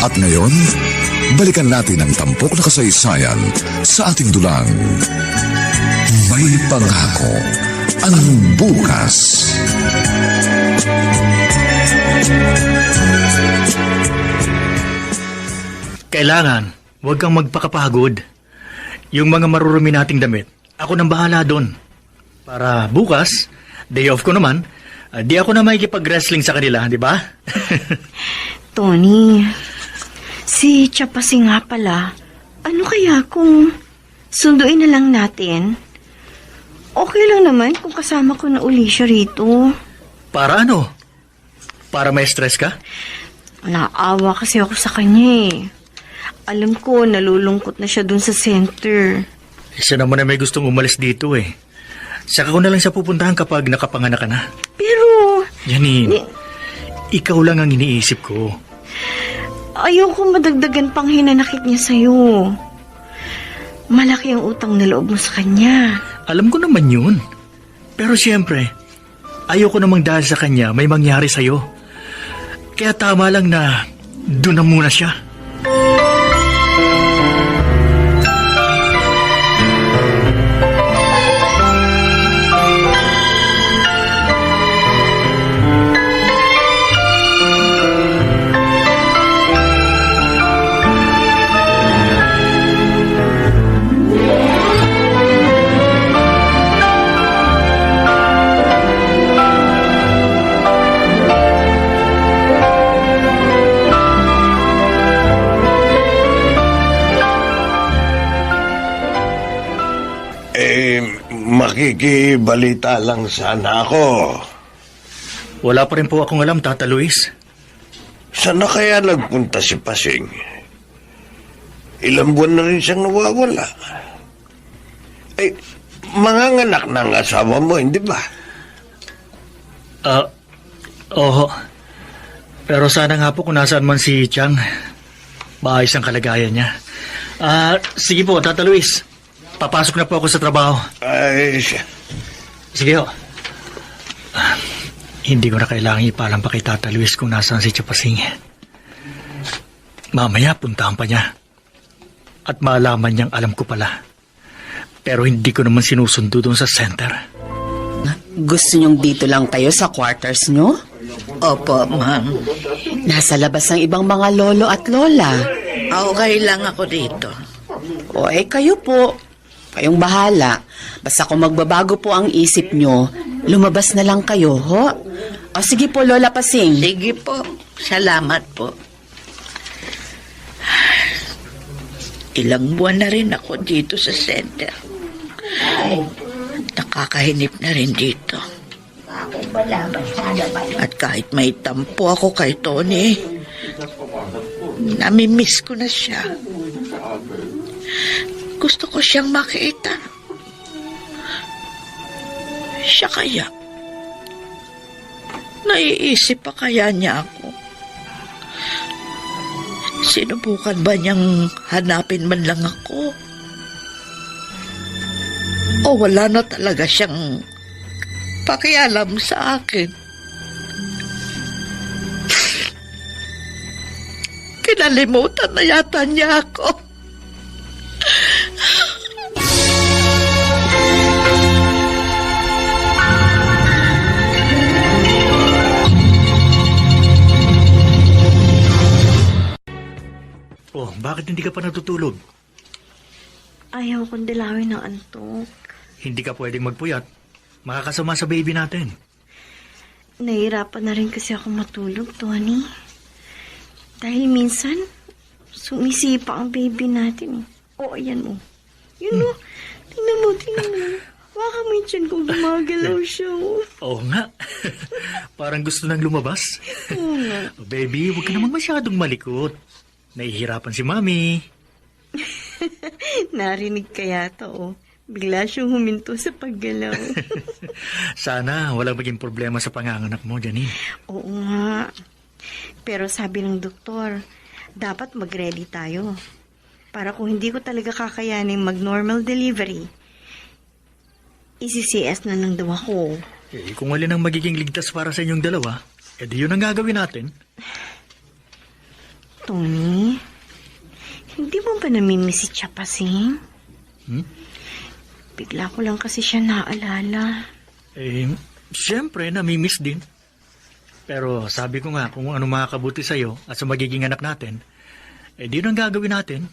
At ngayon, balikan natin ang tampok na kasaysayan sa ating dulang. May pangako ang bukas. Kailangan, huwag kang magpakapagod. Yung mga marurumi nating damit, ako nang bahala doon. Para bukas, day off ko naman, di ako na makikipag-wrestling sa kanila, di ba? Tony, si Chapasing nga pala, ano kaya kung sunduin na lang natin? Okay lang naman kung kasama ko na uli siya rito. Para ano? Para may stress ka? Naawa kasi ako sa kanya eh. Alam ko, nalulungkot na siya dun sa center. Siya naman na may gustong umalis dito eh. Saka ko na lang siya pupuntahan kapag nakapanganak ka na. Pero, Janine, ikaw lang ang iniisip ko. ayoko madagdagan pang hinanakit niya sa'yo. Malaki ang utang na loob mo sa kanya. Alam ko naman yun. Pero siyempre, ayoko namang dahil sa kanya may mangyari sa'yo. Kaya tama lang na doon na muna siya. Makikibalita lang sana ako. Wala pa rin po akong alam, Tata Luis. Saan na kaya nagpunta si Pasing? Ilang buwan na rin siyang nawawala. Manganganak na ang asawa mo, hindi ba? Oo. Pero sana nga po kung nasaan man si Chang, maayos ang kalagayan niya. Sige po, Tata Luis. Papasok na po ako sa trabaho. Sige ho. Hindi ko na kailangan ipalam pa kay Tata Luis kung nasaan si Chapasing. Mamaya puntahan pa niya. At maalaman niyang alam ko pala. Pero hindi ko naman sinusundo doon sa center. Gusto niyong dito lang kayo sa quarters niyo? Opo, ma'am. Nasa labas ang ibang mga lolo at lola. Okay lang ako dito. O kayo po. Kayong bahala. Basta kung magbabago po ang isip nyo, lumabas na lang kayo, ho? O sige po, Lola Pasing. Sige po. Salamat po. Ilang buwan na rin ako dito sa center. Nakakahinip na rin dito. At kahit may tampo ako kay Tony, namimiss ko na siya. Gusto ko siyang makita. Siya kaya? Naiisip pa kaya niya ako? Sinubukan ba niyang hanapin man lang ako? O wala na talaga siyang pakialam sa akin? Kinalimutan na yata niya ako. bakit hindi ka pa natutulog? Ayaw kong dalawin ng antok. Hindi ka pwedeng magpuyat. Makakasama sa baby natin. Nahihirapan na rin kasi ako matulog, Tony. Dahil minsan, sumisipa ang baby natin. O, ayan o. Yun o. Tingnan mo. Baka may tiyan kung gumagalaw siya o. Oo nga. Parang gusto nang lumabas. Oo nga. Baby, huwag ka naman masyadong malikot. Nahihirapan si Mami. Narinig ka yata o. Bigla siyang huminto sa paggalaw. Sana walang maging problema sa panganganak mo, Janine. Oo nga. Pero sabi ng doktor, dapat mag-ready tayo. Para kung hindi ko talaga kakayanin mag-normal delivery, isi-CS na lang daw ako. Kung alin ang magiging ligtas para sa inyong dalawa, edi yun ang gagawin natin. Tony, hindi mo ba namimiss si Chapasing? Bigla ko lang kasi siya naalala. Siyempre, namimiss din. Pero sabi ko nga, kung ano makakabuti sa'yo at sa magiging anak natin, di yun ang gagawin natin.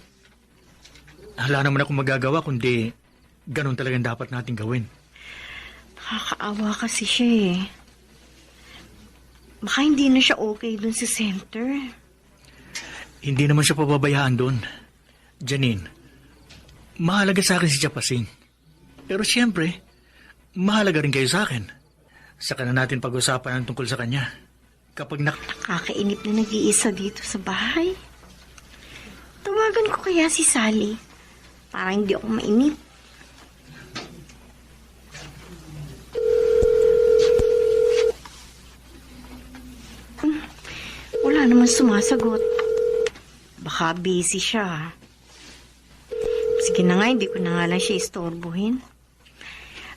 Wala naman akong magagawa kundi ganun talagang dapat natin gawin. Nakakaawa kasi siya eh. Baka hindi na siya okay dun sa center. Hindi naman siya pababayaan doon. Janine, mahalaga sa akin si Chapasing. Pero siyempre, mahalaga rin kayo sa akin. Saka na natin pag-usapan ang tungkol sa kanya. Kapag Nakakainip na nag-iisa dito sa bahay. Tawagan ko kaya si Sally. Para hindi ako mainip. Wala naman sumasagot. Baka busy siya. Sige na nga, hindi ko na nga lang siya istorbohin.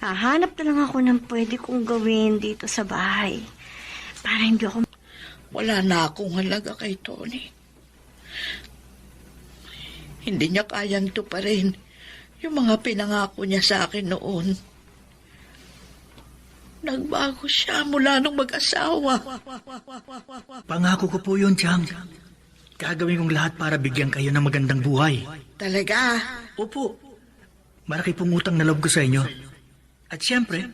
Hanap na lang ako ng pwede kong gawin dito sa bahay. Para hindi ako... Wala na akong halaga kay Tony. Hindi niya kayang tuparin yung mga pinangako niya sa akin noon. Nagbago siya mula nung mag-asawa. Pangako ko po yun, Chang. Gagawin kong lahat para bigyan kayo ng magandang buhay. Talaga? Opo. Malaki pong utang na loob ko sa inyo. At siyempre,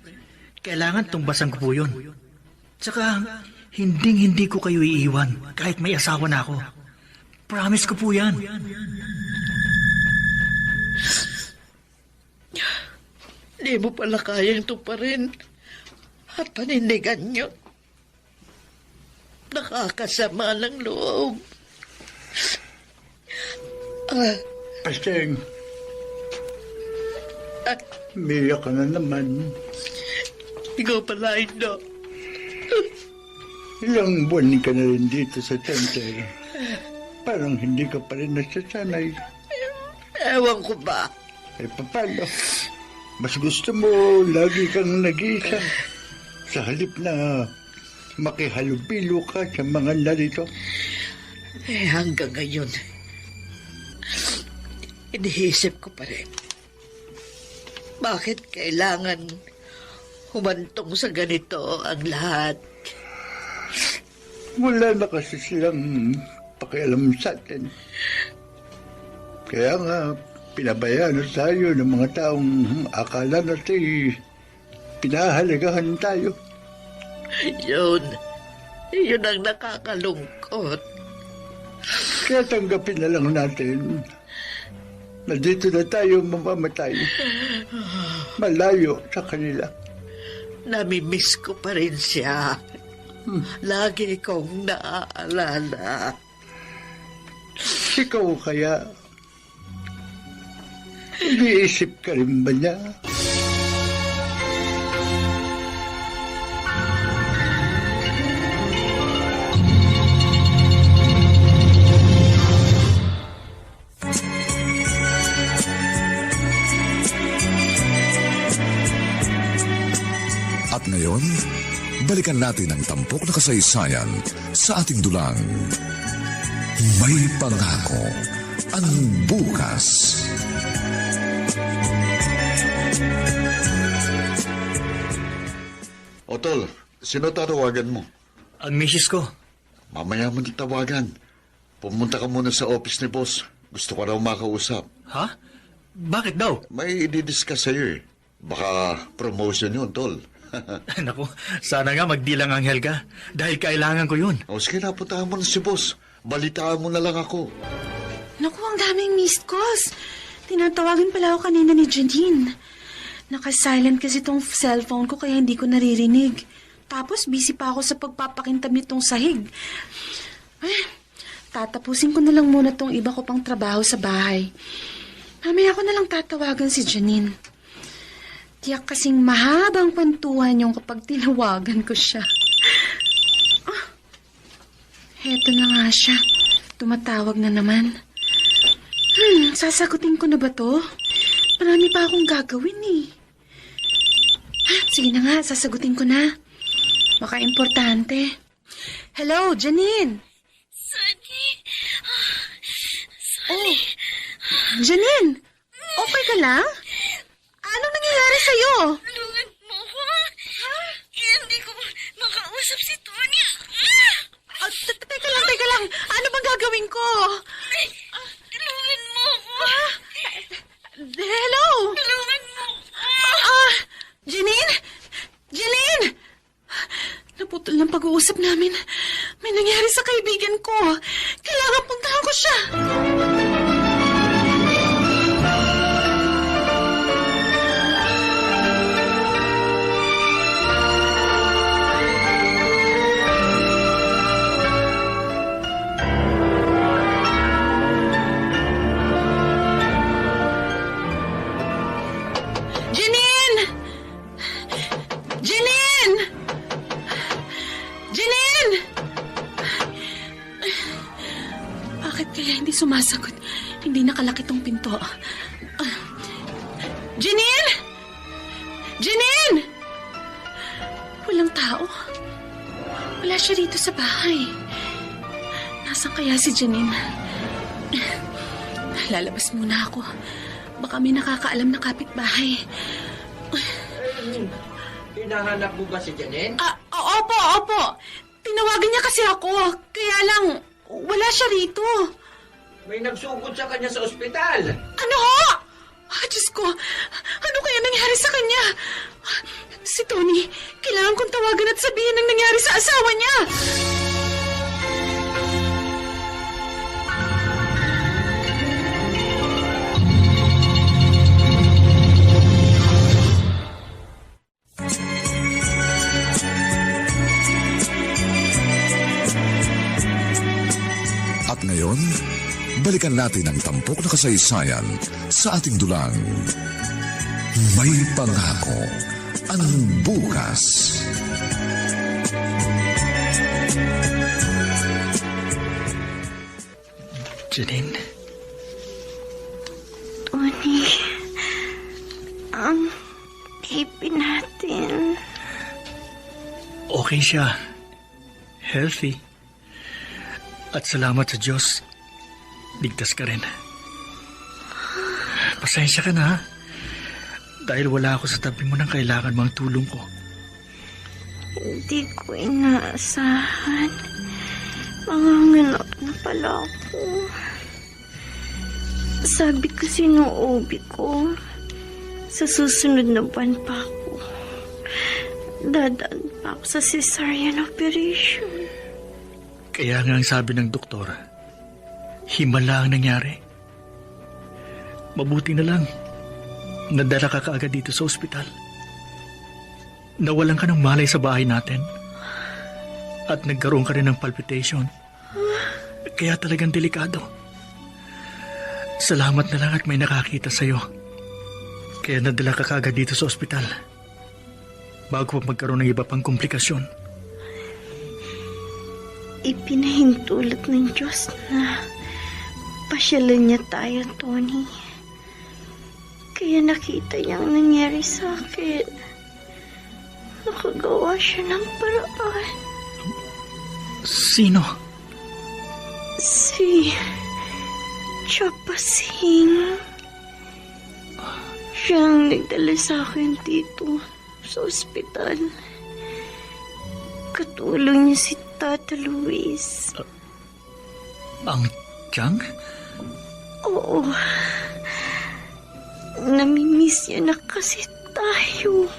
kailangan tumbasan ko po yun. Tsaka, hindi ko kayo iiwan kahit may asawa na ako. Promise ko po yan. Di mo pala kayang tuparin at panindigan niyo. Nakakasama ng loob. Paseng, umiyak ka na naman. Ikaw pala, Indo. Ilang buwan ka na rin dito sa center. Parang hindi ka pa rin nasasanay. Ewan ko ba? Paano? Mas gusto mo lagi kang nag-iisa sa halip na makihalubilo ka sa mga narito. Hanggang ngayon, iniisip ko pa rin. Bakit kailangan humantong sa ganito ang lahat? Wala na kasi silang pakialam sa atin. Kaya nga, pinabayaan tayo ng mga taong akala natin pinahalagahan tayo. Yun ang nakakalungkot. Kaya tanggapin na lang natin na dito na tayo mamamatay. Malayo sa kanila. Namimiss ko pa rin siya. Lagi kong naaalala. Ikaw kaya, iniisip ka rin ba niya? At ngayon, balikan natin ang tampok na kasaysayan sa ating dulang. May pangako ang bukas. Otol, sino tatawagan mo? Ang misis ko. Mamaya mo tawagan. Pumunta ka muna sa office ni boss. Gusto ko raw makausap. Ha? Bakit daw? May i-discuss sa'yo eh. Baka promotion yun, tol. Naku, sana nga magdilang anghel ka. Dahil kailangan ko yun. O sige na, puntahan mo na si boss. Balitaan mo na lang ako. Naku, ang daming missed calls. Tinatawagan pala ako kanina ni Janine. Naka-silent kasi tong cellphone ko kaya hindi ko naririnig. Tapos busy pa ako sa pagpapakintab nitong sahig. Ay, tatapusin ko na lang muna tong iba ko pang trabaho sa bahay. Mamaya ko na lang tatawagan si Janine. Tiyak kasing mahabang kwentuhan yung kapag tinawagan ko siya. Ah, heto na nga siya. Tumatawag na naman. Sasagutin ko na ba to? Marami pa akong gagawin eh. Sige na nga, sasagutin ko na. Baka importante. Hello, Janine. Sunny. Oh, Janine, okay ka lang? Anong nangyayari sa'yo? Tulungan mo ko. Hindi ko makausap si Tony. Teka lang. Ano bang gagawin ko? Tulungan mo ko. Hello? Tulungan mo ko. Janine? Janine! Naputol ng pag-uusap namin. May nangyari sa kaibigan ko. Kailangan puntahan ko siya. Janine! Janine! Janine! Bakit kaya hindi sumasagot? Hindi nakalaki tong pinto. Janine! Janine! Walang tao. Wala siya rito sa bahay. Nasaan kaya si Janine? Lalabas muna ako. Baka may nakakaalam na kapitbahay. Hinahanap mo ba si Janine? Opo. Tinawagan niya kasi ako. Kaya lang, wala siya rito. May nagsugod sa kanya sa ospital. Ano ho? Diyos ko, ano kaya nangyari sa kanya? Si Tony, kailangan kong tawagan at sabihin ang nangyari sa asawa niya. At ngayon, balikan natin ang tampok na kasaysayan sa ating dulang. May pangako ang bukas. Janine, Tony, ang baby natin. okay siya. Healthy. At salamat sa Diyos, ligtas ka rin. Pasensya ka na, ha? Dahil wala ako sa tabi mo nang kailangan mo ang tulong ko. Hindi ko inaasahan. Manganganak na pala ako. Sabi kasi nung OB ko, sa susunod na buwan pa ako. Dadaan pa ako sa cesarean operation. Kaya nga ang sabi ng doktor, himala ang nangyari. Mabuti na lang, nadala ka kaagad dito sa ospital. Nawalan ka ng malay sa bahay natin. At nagkaroon ka rin ng palpitation. Kaya talagang delikado. Salamat na lang at may nakakita sa'yo. Kaya nadala ka kaagad dito sa ospital. Bago pa magkaroon ng iba pang komplikasyon. Ipinahintulot ng Diyos na pasyalan niya tayo, Tony. Kaya nakita niya ang nangyari sa akin. Nakagawa siya ng paraan. Sino? Si Chapa Singh. Siya ang nagdala sa akin dito sa ospital. Katulong niya si Tata Luis. Ang Chang? Oo. Namimiss niya na kasi tayo.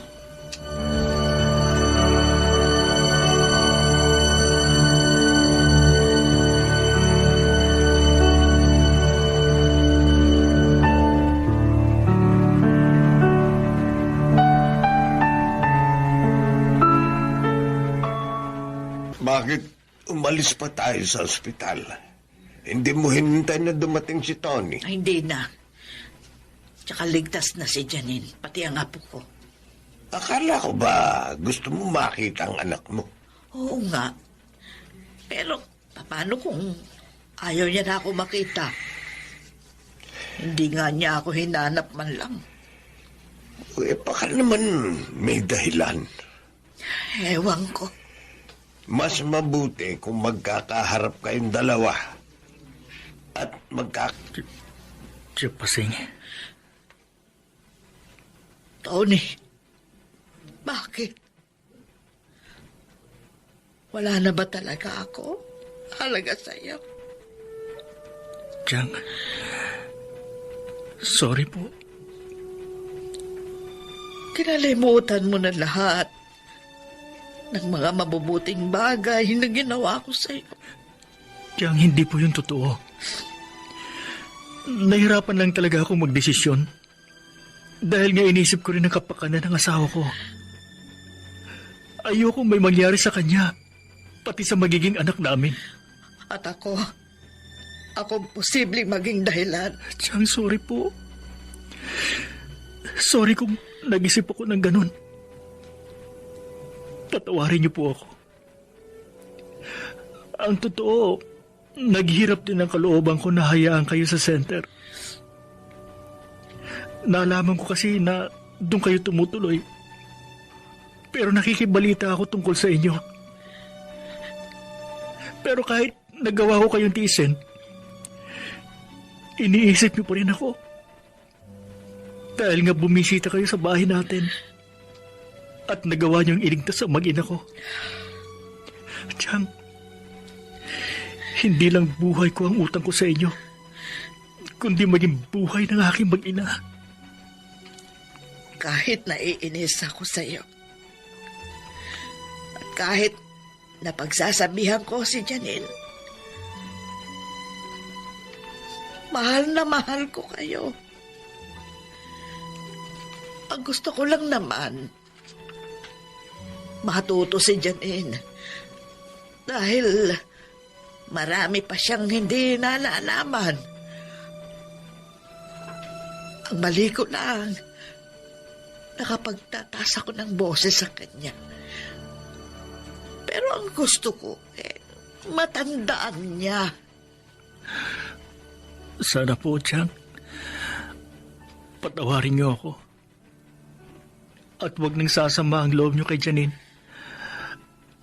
Bakit umalis pa tayo sa ospital? Hindi mo hinintay na dumating si Tony. Ay, hindi na. Tsaka ligtas na si Janine, pati ang apo ko. Akala ko ba gusto mo makita ang anak mo? Oo nga. Pero, paano kung ayaw niya na ako makita? Hindi nga niya ako hinanap man lang. Baka naman may dahilan. Ewan ko. Mas mabuti kung magkakaharap kayong dalawa. At Tiyo Pasing, Tony, bakit? Wala na ba talaga ako? Halaga sa'yo. Tiyang, sorry po. Kinalimutan mo na lahat ng mga mabubuting bagay na ginawa ko sa'yo. Tiyang, hindi po yun totoo. Nahirapan lang talaga akong magdesisyon. Dahil nga inisip ko rin ang kapakanan ng asawa ko. Ayokong may mangyari sa kanya, pati sa magiging anak namin. At ako posibleng maging dahilan. Tiyang, sorry po. Sorry kung nag-isip ako ng ganun. Tatawarin niyo po ako. Ang totoo, naghirap din ang kalooban ko na hayaan kayo sa center. Nalaman ko kasi na doon kayo tumutuloy. Pero nakikibalita ako tungkol sa inyo. Pero kahit nagawa ko kayong tiisin, iniisip niyo pa rin ako. Dahil nga bumisita kayo sa bahay natin at nagawa niyong iligtas ang mag-ina ko. Tiyang, hindi lang buhay ko ang utang ko sa inyo, kundi maging buhay ng aking mag-ina. Kahit naiinis ako sa iyo. At kahit napagsasabihan ko si Janine, mahal na mahal ko kayo. Ang gusto ko lang naman, matuto si Janine. Dahil marami pa siyang hindi nalalaman. Ang mali ko lang, nakapagtataas ako ng boses sa kanya. Pero ang gusto ko, matandaan niya. Sana po, Tiyang, patawarin niyo ako. At huwag nang sasama ang loob niyo kay Janine.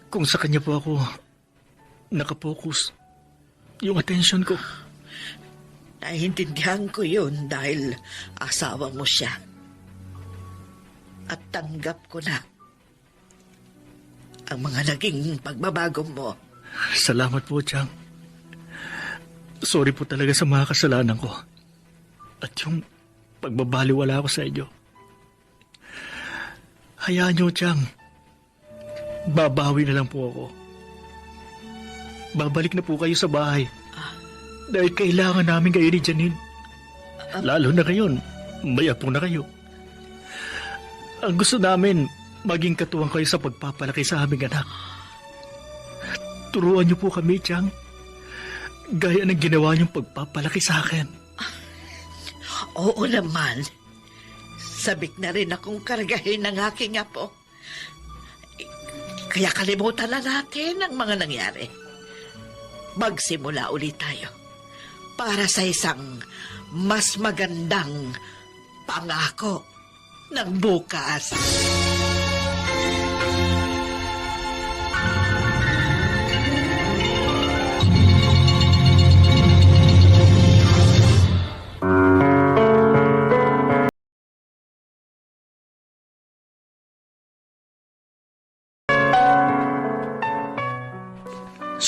Kung sa kanya po ako nakapokus yung atensyon ko. Naiintindihan ko yun dahil asawa mo siya. At tanggap ko na ang mga naging pagbabago mo. Salamat po, Tiyang. Sorry po talaga sa mga kasalanan ko. At yung pagbabaliwala ko sa inyo. Hayaan niyo, Tiyang. Babawi na lang po ako. Babalik na po kayo sa bahay. Dahil kailangan namin kayo ni Janine. Lalo na ngayon, may apo na kayo. Ang gusto namin, maging katuwang kayo sa pagpapalaki sa aming anak. Turuan niyo po kami, Tiyang. Gaya ng ginawa niyong pagpapalaki sa akin. Oo naman. Sabik na rin akong kargahin ng aking apo. Kaya kalimutan na natin ang mga nangyari. Magsimula ulit tayo para sa isang mas magandang pangako ng bukas.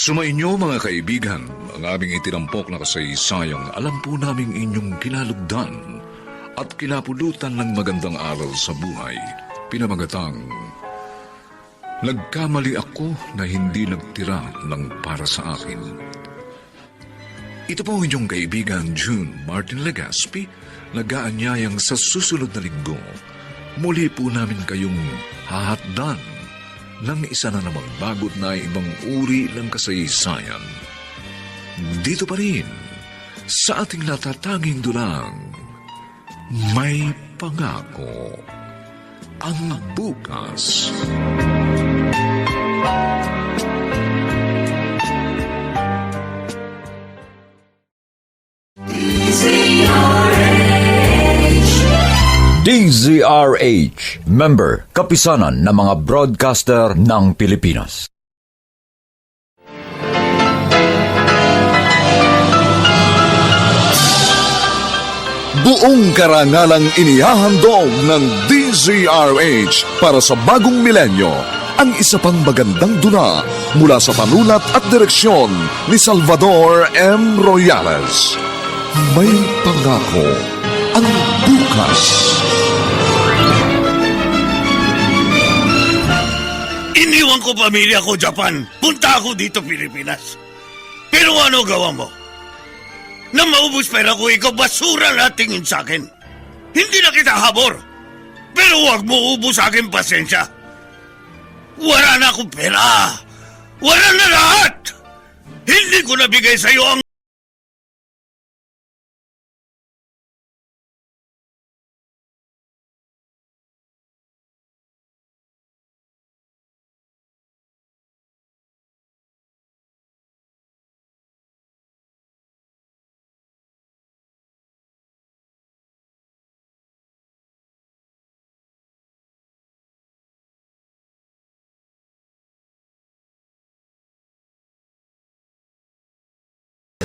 Sumainyo mga kaibigan, ang aming itinampok na kasaysayang alam po naming inyong kinalugdan at kinapulutan ng magandang aral sa buhay. Pinamagatang, nagkamali ako na hindi nagtira ng para sa akin. Ito po ang inyong kaibigan June Martin Legaspi, nag-aanyayang sa susunod na linggo. Muli po namin kayong hahatdan ng isa na namang bagot na ibang uri ng kasaysayan. Dito pa rin, sa ating natatanging dulang, may pangako ang bukas. DZRH, member, kapisanan ng mga broadcaster ng Pilipinas. Buong karangalang inihahandog ng DZRH para sa bagong milenyo ang isa pang magandang dula mula sa panulat at direksyon ni Salvador M. Royales. May pangako ang bukas. Iniwan ko pamilya ko, Japan. Punta ako dito, Pilipinas. Pero ano gawa mo? Na maubos pera ko, ikaw basura na tingin sa akin. Hindi na kita habor. Pero huwag mo ubos sa akin pasensya. Wala na akong pera. Wala na lahat. Hindi ko nabigay sa iyo ang...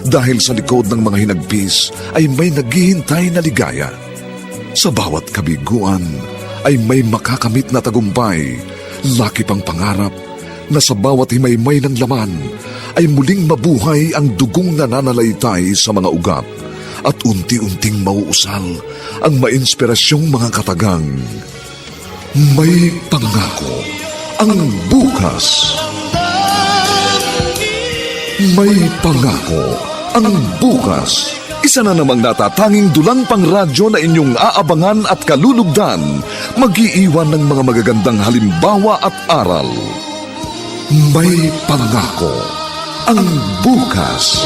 Dahil sa likod ng mga hinagpis ay may naghihintay na ligaya. Sa bawat kabiguan ay may makakamit na tagumpay, laki pang pangarap na sa bawat himaymay ng laman ay muling mabuhay ang dugong nananalaytay sa mga ugat at unti-unting mauusal ang mainspirasyong mga katagang. May pangako ang bukas. May pangako ang bukas. Isa na namang natatanging dulang pangradyo na inyong aabangan at kalulugdan, mag-iiwan ng mga magagandang halimbawa at aral. May pangako ang bukas.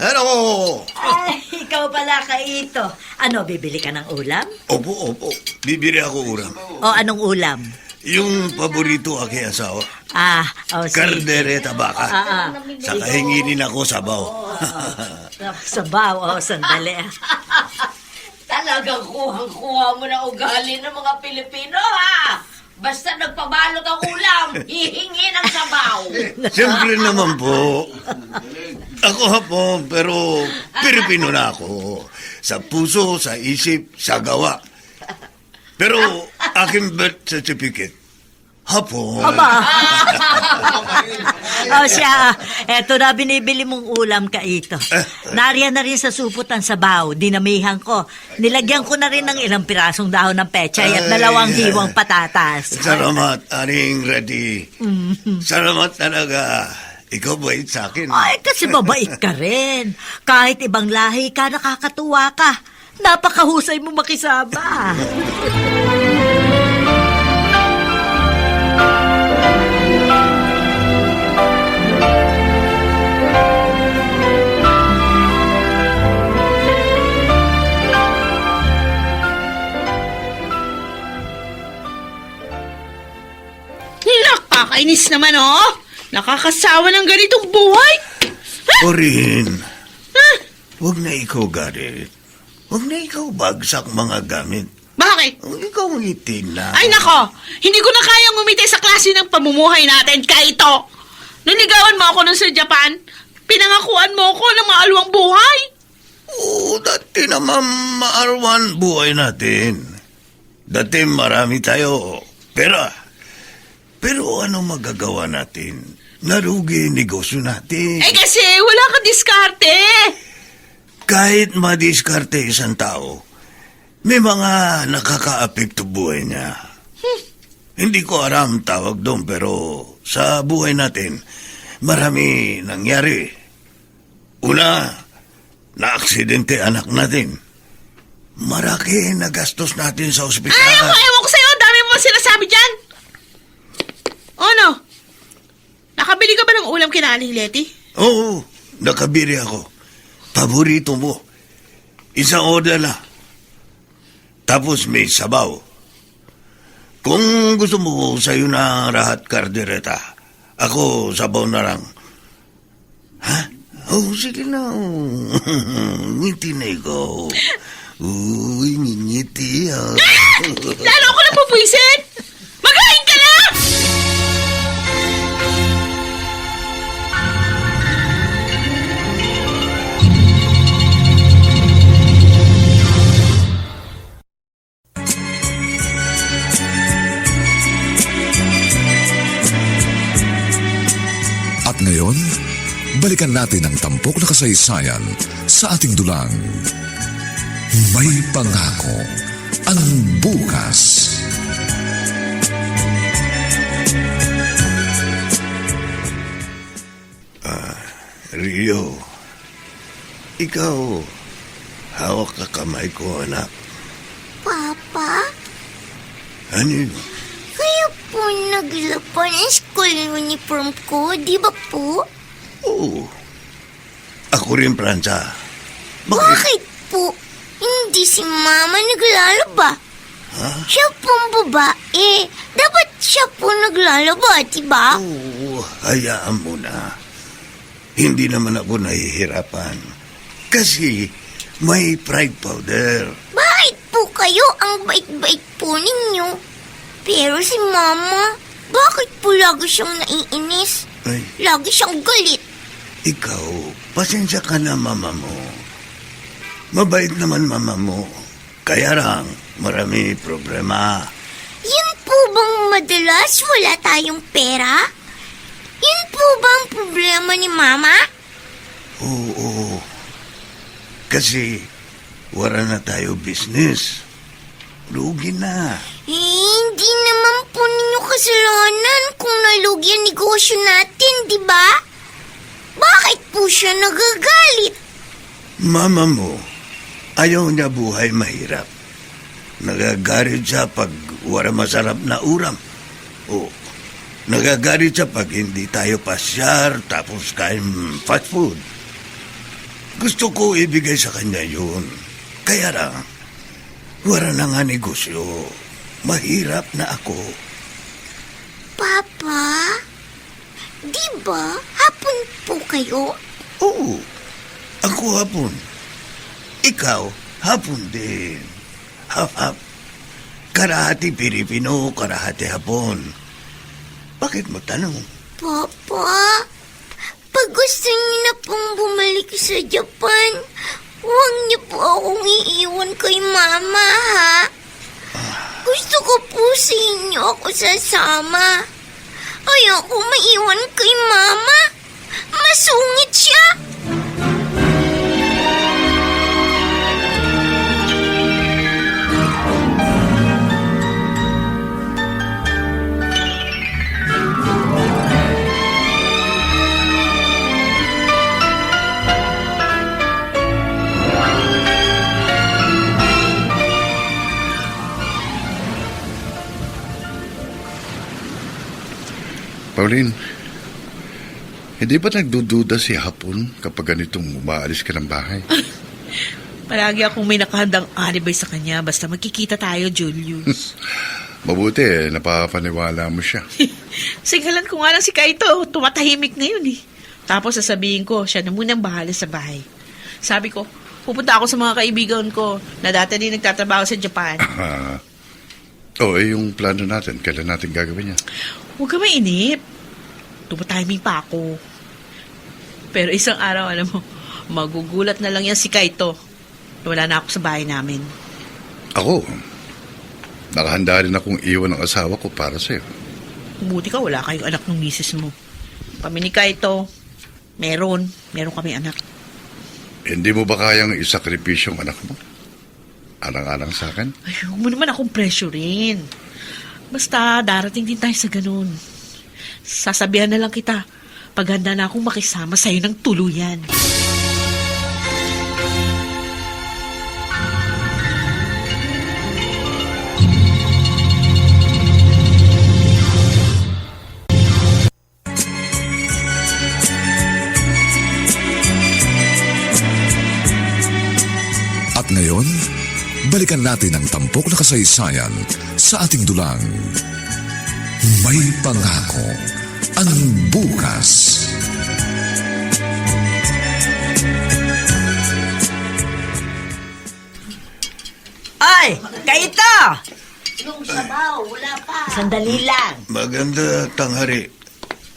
Ano? Ay, ikaw pala, Kaito. Ano, bibili ka ng ulam? Opo. Bibili ako ulam. O anong ulam? Yung paborito aking asawa. Sige. Kardereta baka. Saka hinginin ako sabaw. Sabaw, sandali. Talagang kuhang-kuha mo na ugali ng mga Pilipino, ha? Basta nagpabalot ang ulam, hihingi ng sabaw. Siyempre naman po. Ako hapon, pero Pilipino na ako. Sa puso, sa isip, sa gawa. Pero aking birth certificate, hapon. Aba! O siya, eto na binibili mong ulam ka ito. Nariyan na rin sa suputan sa baw, dinamihan ko. Nilagyan ko na rin ng ilang pirasong dahon ng pechay at 2 hiwang patatas. Salamat, Aring Ready. Salamat talaga. Ikaw bait sa akin. Ay, kasi mabait ka rin. Kahit ibang lahi ka, nakakatuwa ka. Napakahusay mo makisama. Nakakainis naman, oh. Nakakasawa ng ganitong buhay. Corinne, huwag na ikaw galit. Huwag na ikaw bagsak mga gamit. Bakit? Ikaw ngiti na. Ay, nako. Hindi ko na kayang umiti sa klase ng pamumuhay natin, Kaito. Niligawan mo ako nun sa Japan. Pinangakuan mo ako ng maalwang buhay. Oo, dati naman maarwan buhay natin. Dati marami tayo. Pero ano magagawa natin? Narugi negosyo natin. Eh kasi wala kang diskarte. Kahit madiskarte isang tao, may mga nakaka-apekto buhay niya. Hindi ko alam tawag doon, pero sa buhay natin, marami nangyari. Una, na-aksidente anak natin. Maraki na gastos natin sa ospital. Ay, ewan ko sa'yo. Dami mo sinasabi dyan. Ano? Nakabili ka ba ng ulam kina Aling Leti? Oo, nakabili ako. Paborito mo. Isang order na. Tapos may sabaw. Kung gusto mo sa'yo na rahat kardereta, ako sabaw na lang. Ha? Oh, sige na. Ngiti na ikaw. Uy, ngiti ah. Lalo ako na pupwisit! Magaling ka na! At ngayon, balikan natin ang tampok na kasaysayan sa ating dulang. May pangako ang bukas. Rio, ikaw, hawak ka kamay ko, anak. Papa, Ano yun? kaya po naglaban ang school uniform ko, di ba po? Oo. Ako rin, Franza. Bakit po hindi si Mama naglalaba? Siya pong babae. Dapat siya po naglalaba, di ba? Oo, hayaan mo na. Hindi naman ako nahihirapan. Kasi may pride powder. Bakit po kayo ang bait-bait po ninyo? Pero si Mama, bakit po lagi siyang naiinis? Ay, Lagi siyang galit. ikaw, pasensya ka na, mama mo. Mabait naman mama mo. Kaya lang, marami problema. Yun po bang madalas wala tayong pera? Yun po ba ang problema ni Mama? Oo. Kasi wala na tayo business. Lugi na. Hindi naman po ninyo kasalanan kung nalugi ang negosyo natin, di ba? Bakit po siya nagagalit? Mama mo, ayaw niya buhay mahirap. Nagagalit siya pag wala masarap na ulam. O, nagagalit siya pag hindi tayo pasyar tapos kain fast food. Gusto ko ibigay sa kanya yun. Kaya lang, wala na nga negosyo. Mahirap na ako. Papa, di ba hapon po kayo? Oo, ako hapon. Ikaw, hapon din. Hap-hap. Karahati Pilipino, karahati Hapon. Bakit mo tanong? Papa, pag gusto niyo na pong bumalik sa Japan, huwag niyo po akong iiwan kay Mama, ha? Gusto ko po sa inyo ako sasama. Ayoko maiwan kay Mama. Masungit siya. Pauline, hindi ba nagdududa si Hapon kapag ganitong umaalis ka ng bahay? Palagi akong may nakahandang alibay sa kanya basta magkikita tayo, Julius. Mabuti, napapaniwala mo siya. Singhalan ko nga lang si Kaito, tumatahimik ngayon eh. Tapos sasabihin ko, siya na munang bahala sa bahay. Sabi ko, pupunta ako sa mga kaibigan ko na dati din nagtatrabaho sa Japan. Yung plano natin, kailan natin gagawin yan? Huwag ka mainip. Tumatiming pa ako. Pero isang araw, alam mo, magugulat na lang yan si Kaito. Wala na ako sa bahay namin. Ako, nakahanda rin akong iwan ng asawa ko para sa'yo. Buti ka, wala kayong anak ng misis mo. Kami ni Kaito, meron kami anak. Hindi mo ba kayang isakripisyo ang anak mo? Alang-alang sa akin? Ay, huwag mo naman akong pressurein. Basta, darating din tayo sa ganun. Sasabihan na lang kita, paghanda na akong makisama sa'yo ng tuluyan. At ngayon, balikan natin ang tampok na kasaysayan sa ating dulang. May pangako ang bukas. Ay, Kaito! Yung sabaw, wala pa. Sandali lang. Maganda tanghari,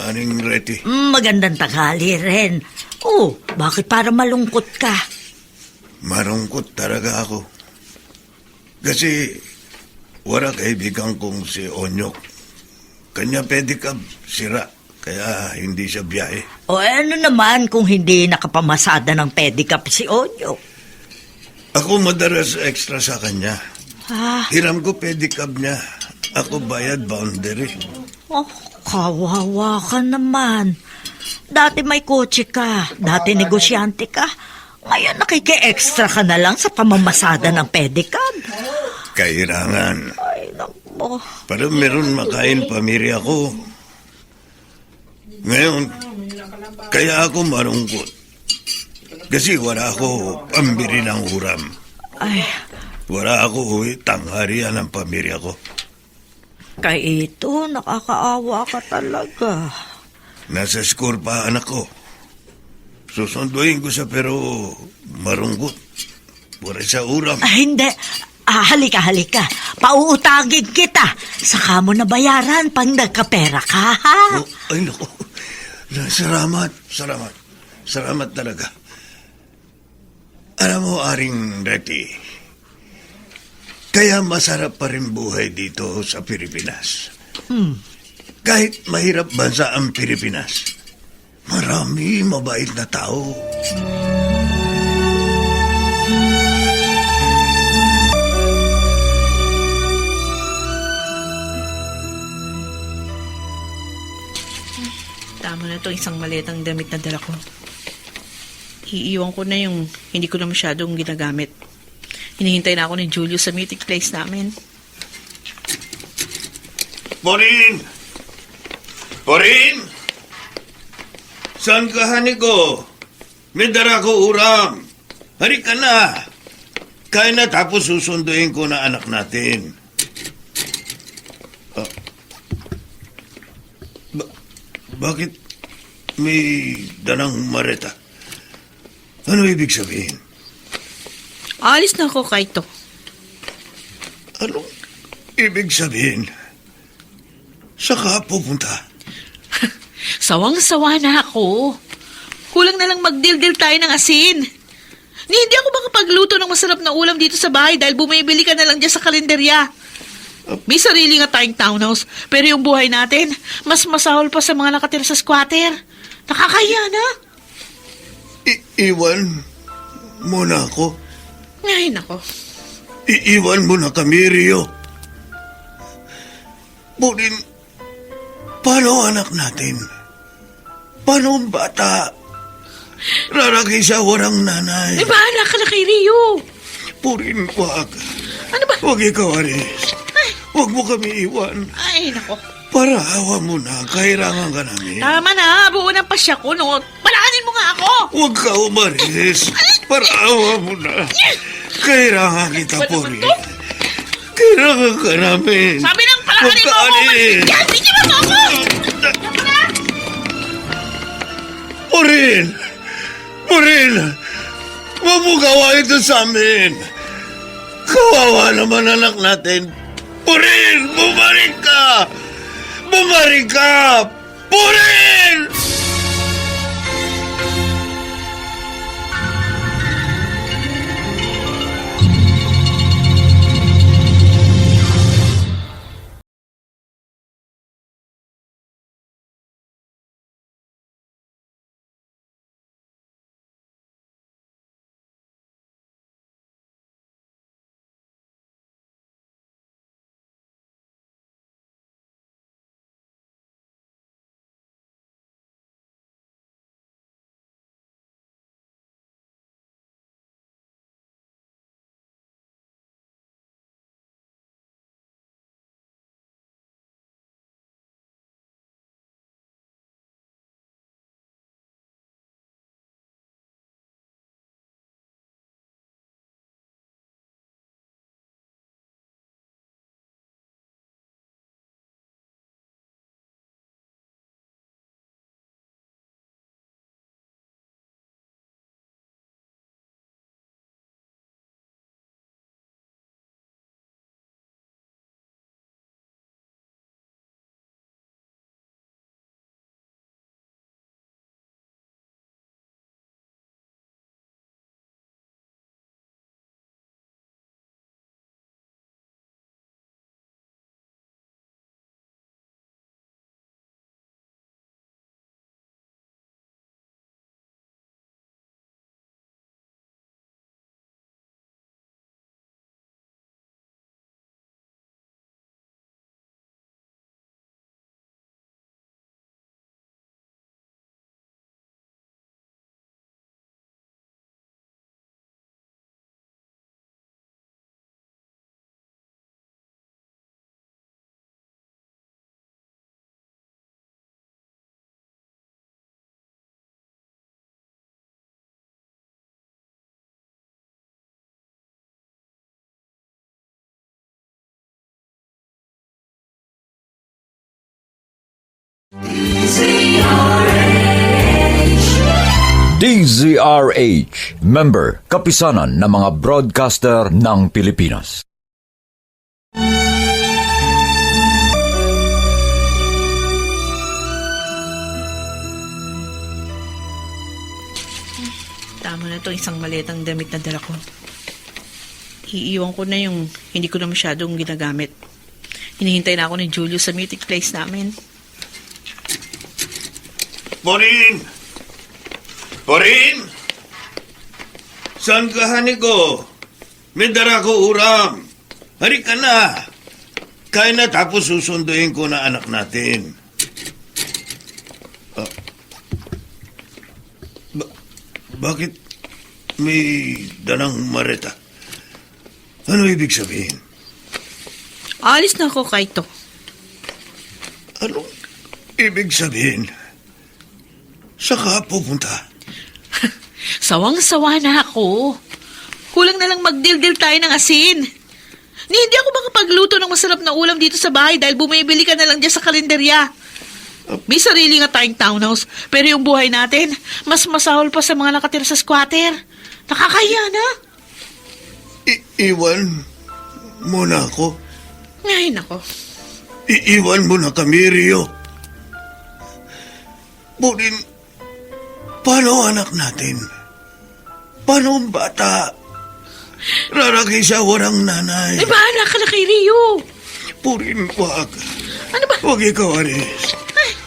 Aning Reti. Magandang tanghali rin. Oh, bakit para malungkot ka? Marungkot talaga ako. Kasi wala kaibigan kong si Onyok. Kanya pedicab sira, kaya hindi siya biyahe. O ano naman kung hindi nakapamasada ng pedicab si Onyo? Ako madalas extra sa kanya. Hiram ko pedicab niya. Ako bayad boundary. Oh, kawawa ka naman. Dati may kotse ka, dati negosyante ka. Ngayon nakiki-extra ka na lang sa pamamasada ng pedicab. Kailangan. Ay, naku. Para meron makain pamilya ko. Ngayon, kaya ako marungkot. Kasi wala ako pambili ng uram. Ay. Wala ako tangharian ng pamilya ko. Kaito, nakakaawa ka talaga. Nasa school pa anak ko. Susunduin ko siya pero marungkot. Wala siya uram. Hindi. Halika. Pauutagin kita. Saka mo na bayaran pag nagkapera ka, ha? Ay, naku. Salamat talaga. Alam mo, Aring Reti, kaya masarap pa rin buhay dito sa Pilipinas. Kahit mahirap bansa ang Pilipinas, marami mabait na tao. Tama na itong isang maletang damit na dala ko. Iiwan ko na yung hindi ko na masyadong ginagamit. Hinihintay na ako ni Julius sa meeting place namin. Porin! Saan ka, hani ko? May dara ko uram. Hari ka na. Kaya na tapos susunduin ko na anak natin. Bakit may dalang mareta? Ano ibig sabihin? Alis na ako, Kaito. Ano ibig sabihin? Saka pupunta? Sawang-sawa na ako. Kulang na lang magdildil tayo ng asin. Hindi ako makapagluto ng masarap na ulam dito sa bahay dahil bumibili ka na lang dyan sa kalenderya. May sarili nga tayong townhouse, pero yung buhay natin, mas masahol pa sa mga nakatira sa squatter. Nakakaya na. Iwan mo na ako. Ay, nako. Iiwan mo na kami, Rio. Bunin, paano anak natin? Paano ang bata? Raraki sa warang nanay. Bahala ka na kay Rio. Purin, wag. Ano ba? Wag ikaw, Aris. Wag mo kami iwan. Ay, nako. Parahawa mo na, kailangan ka namin. Tama na, buo ng pasya ko, no? Palaanin mo nga ako. Huwag ka umaris. Parahawa mo na. Kailangan kita, Purin. Kailangan ka namin. Sabi ng palaanin mo ako. Yan, bigyan mo ako. Purin! Purin! Huwag mo gawa ito sa amin. Kawawa naman anak natin. Purin! Bumalik ka! Bumalik ka! Purin! DZRH, member, kapisanan ng mga broadcaster ng Pilipinas. Tama na itong isang maletang damit na dala ko. Iiwan ko na yung hindi ko na masyadong ginagamit. Hinihintay na ako ni Julio sa meeting place namin. Purin! Purin! Saan ka, hani ko? May dara ko uram. Hari ka na. Kaya na tapos susunduin ko na anak natin. Bakit may dalang mareta? Ano ibig sabihin? Alis na ako, Kaito. Anong ibig sabihin? Saka pupunta? Sawang-sawa na ako. Kulang na lang magdildil tayo ng asin. Hindi ako makapagluto ng masarap na ulam dito sa bahay dahil bumibili ka na lang dyan sa kalenderya. May sarili nga tayong townhouse, pero yung buhay natin, mas masahol pa sa mga nakatira sa squatter. Nakakaya na. Iwan mo na ako. Ay, nako. Iiwan mo na kami, Rio. Bunin, paano anak natin? Paano ang bata? Raraki sa warang nanay. Bahala ka na kay Rio. Purin, wag. Ano ba? Wag ikaw, Aris.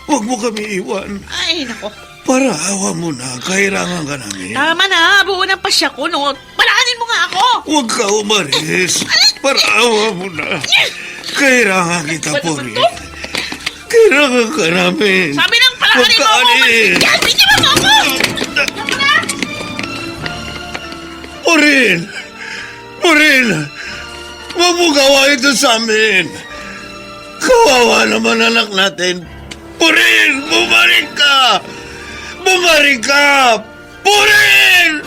Wag mo kami iwan. Ay, nako. Para awa mo na, kailangan ka namin. Tama na, buo ng pasya ko, no? Palaanin mo nga ako! Huwag ka umalis. Para awa mo na. Kailangan kita, Purin. Kailangan ka namin. Sabi ng palaanin mo ako! Yan, bitiwan mo ako! Purin! Purin! Huwag mo gawa ito sa amin. Kawawa naman anak natin. Purin! Bumalik ka! Bumalik ka! Purin!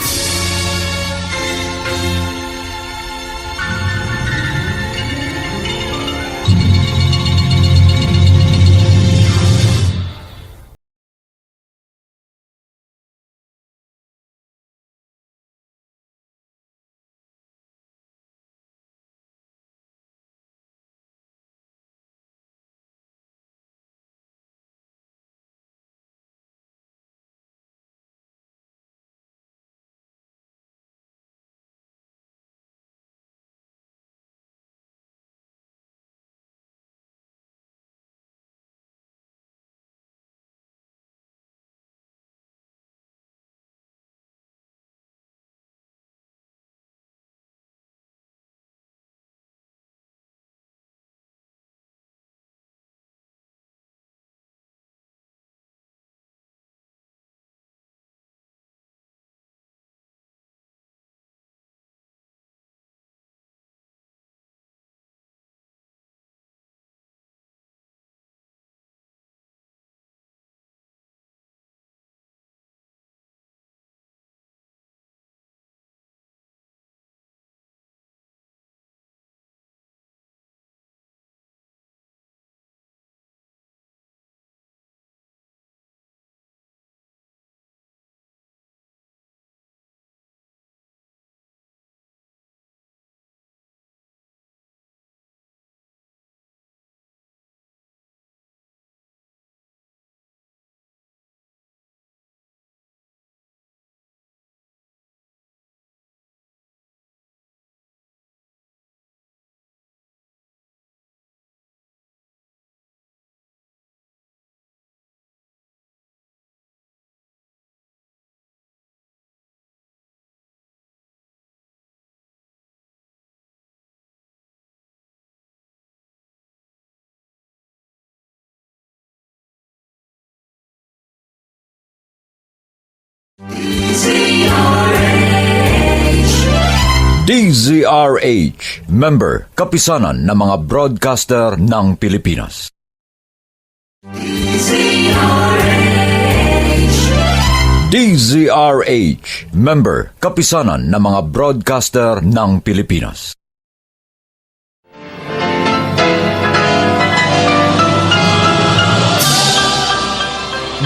DZRH, member, kapisanan ng mga broadcaster ng Pilipinas. DZRH, member, kapisanan ng mga broadcaster ng Pilipinas.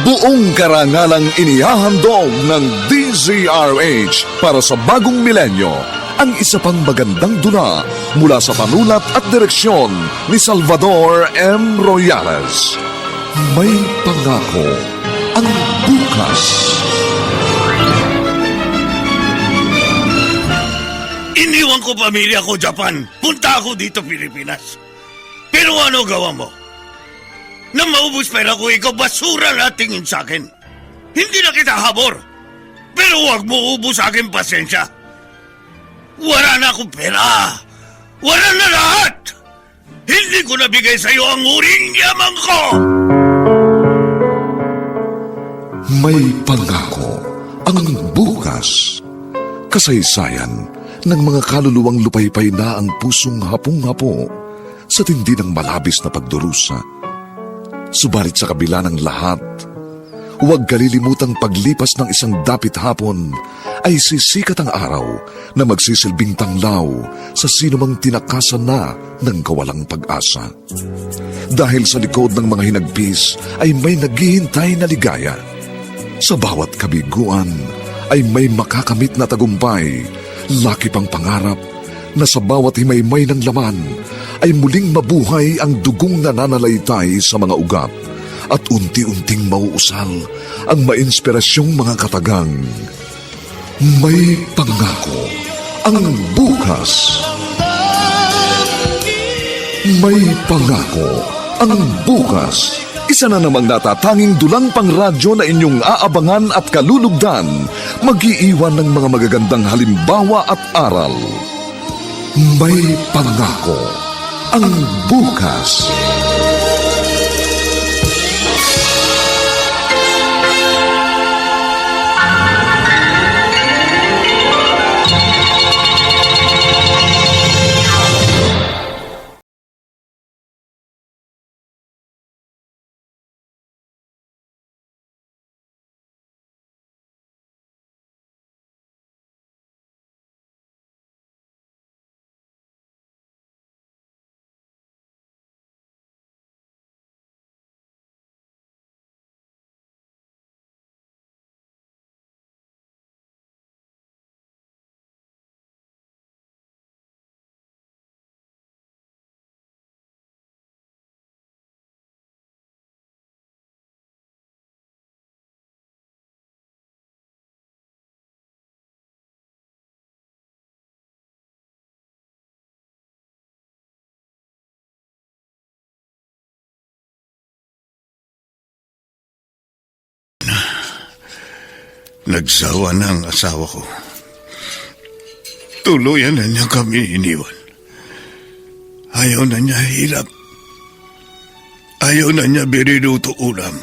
Buong karangalang inihahandog ng DZRH para sa bagong milenyo ang isa pang magandang dula mula sa panulat at direksyon ni Salvador M. Royales. May pangako ang bukas. Iniwan ko pamilya ko, Japan. Punta ako dito, Pilipinas. Pero ano gawa mo? Nang maubos pera ko, ikaw basura na tingin sa akin. Hindi na kita habor. Pero huwag mo ubos sa akin pasensya. Wala na akong pera. Wala na lahat. Hindi ko nabigay sa iyo ang uring yaman ko. May pangako ang bukas. Kasaysayan ng mga kaluluwang lupaypay na ang pusong hapong-hapo sa tindi ng malabis na pagdurusa. Subalit sa kabila ng lahat, huwag kalilimutang paglipas ng isang dapit hapon ay sisikat ang araw na magsisilbing tanglaw sa sinumang tinakasan na ng kawalang pag-asa. Dahil sa likod ng mga hinagpis ay may naghihintay na ligaya. Sa bawat kabiguan ay may makakamit na tagumpay, laki pang pangarap na sa bawat himaymay ng laman ay muling mabuhay ang dugong nananalaytay sa mga ugat at unti-unting mauusal ang mainspirasyong mga katagang. May pangako ang bukas. May pangako ang bukas. Isa na namang natatanging dulang pang radyo na inyong aabangan at kalulugdan. Mag-iiwan ng mga magagandang halimbawa at aral. May pangako ang bukas. Nagsawa na ang asawa ko. Tuluyan na niya kami iniwan. Ayaw na niya hirap. Ayaw na niya biriluto ulam.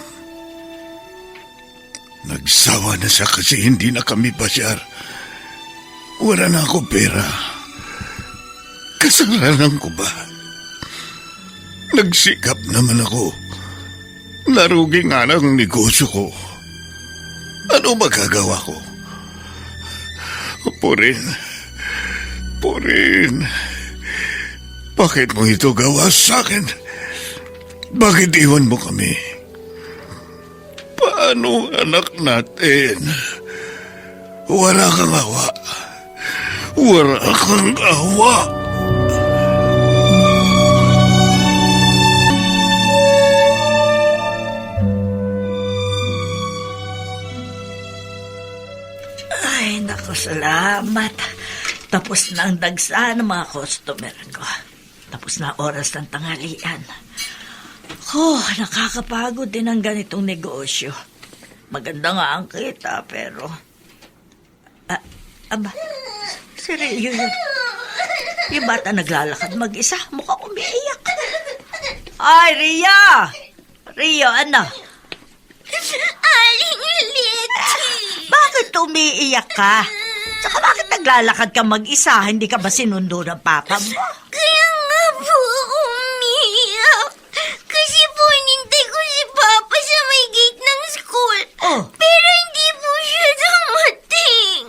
Nagsawa na siya kasi hindi na kami pasyar. Wala na ako pera. Kasalanan ko ba? Nagsikap naman ako. Narugi nga ng negosyo ko. Ano magagawa ko? Purin. Bakit mo ito gawa sa akin? Bakit iwan mo kami? Paano anak natin? Wala kang awa. Wala kang awa. Ay, naku, salamat. Tapos na ang dagsa ng mga customer ko. Tapos na ang oras ng tanghalian. Nakakapagod din ang ganitong negosyo. Maganda nga ang kita, pero... aba, si Rio yun. Yung bata naglalakad mag-isa, mukhang umiiyak. Ay, Rio, ano? Aling Leti! Bakit umiiyak ka? Saka bakit naglalakad ka mag-isa? Hindi ka ba sinundo ng papa mo? Kaya nga po ako umiiyak. Kasi po nintay ko si Papa sa may gate ng school. Oh. Pero hindi po siya dumating.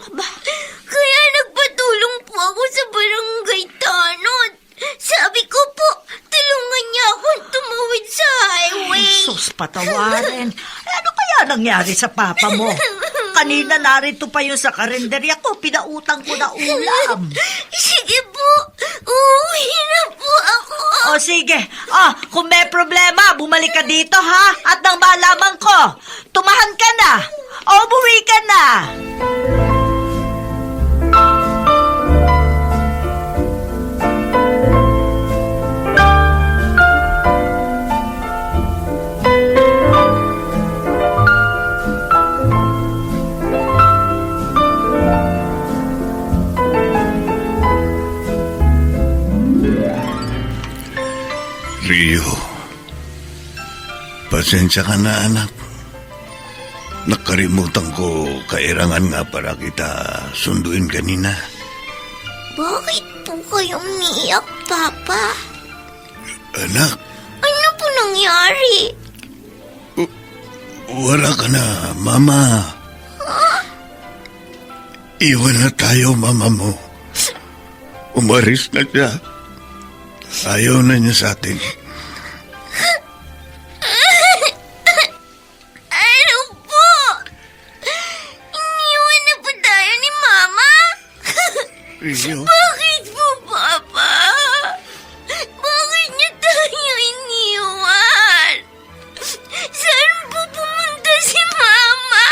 Kaya nagpatulong po ako sa barangay tanod. Sabi ko po, tulungan niya akong tumawid sa highway. Sus, patawarin. Ano kaya nangyari sa papa mo? Kanina narito pa yung sa karinderya ko. Pinautang ko na ulam. Sige po, uuwi na po ako. O sige. Kung may problema, bumalik ka dito ha. At nang malaman ko, tumahan ka na. O umuwi ka na. Rio, pasensya ka na anak. Nakalimutan ko, kailangan nga para kita sunduin kanina. Bakit po kayo umiiyak, Papa? Anak, Ano po nangyari? wala ka na, Mama. Iwan na tayo, Mama mo. Umaris na siya. Ayaw na niya sa atin. Ano po? Iniwan na po tayo ni Mama? Rio, Bakit po, Papa? Bakit niyo tayo iniwan? Saan po pumunta si Mama?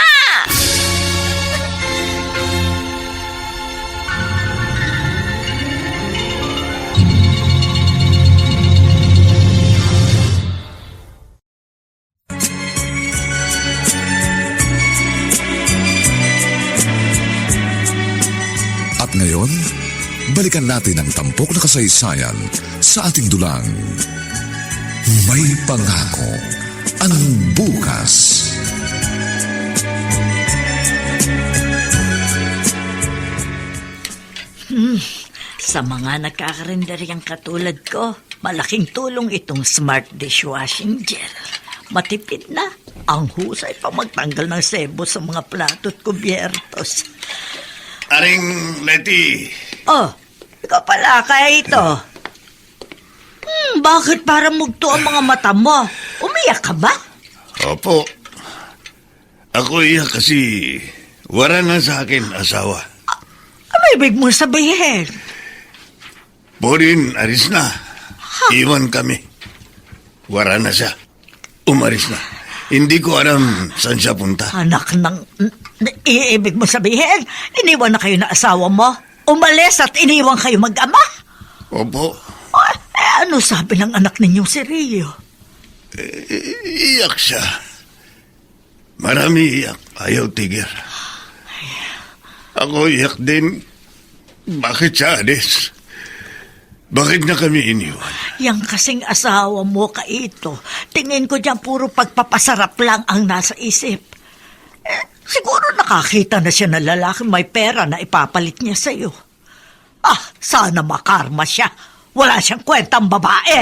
balikan natin ang tampok na kasaysayan sa ating dulang. May pangako ang bukas. Sa mga nagkakarinderyang katulad ko, malaking tulong itong smart dishwashing gel. Matipid na. Ang husay pa magtanggal ng sebo sa mga plato at kubyertos. Aring Leti, Oh, ikaw pala kaya ito. Bakit para mugto ang mga mata mo? Umiyak ka ba? opo. Ako iyak kasi wala na sa akin asawa. Ano ibig mo sabihin? Borin, aris na. Iwan kami. Wala na siya. Umaris na. Hindi ko alam saan siya punta. Anak ng... Ibig mo sabihin, iniwan na kayo na asawa mo? Umalis at iniwan kayo mag-ama? Opo. Ano sabi ng anak ninyong si Rio? Iyak siya. Marami iyak. Ayaw tigir. Ako iyak din. Bakit siya alis? Bakit na kami iniwan? Yang kasing asawa mo, Kaito. Tingin ko dyan puro pagpapasarap lang ang nasa isip. Siguro nakakita na siya ng lalaki may pera na ipapalit niya sa'yo. Sana makarma siya. Wala siyang kwentang babae.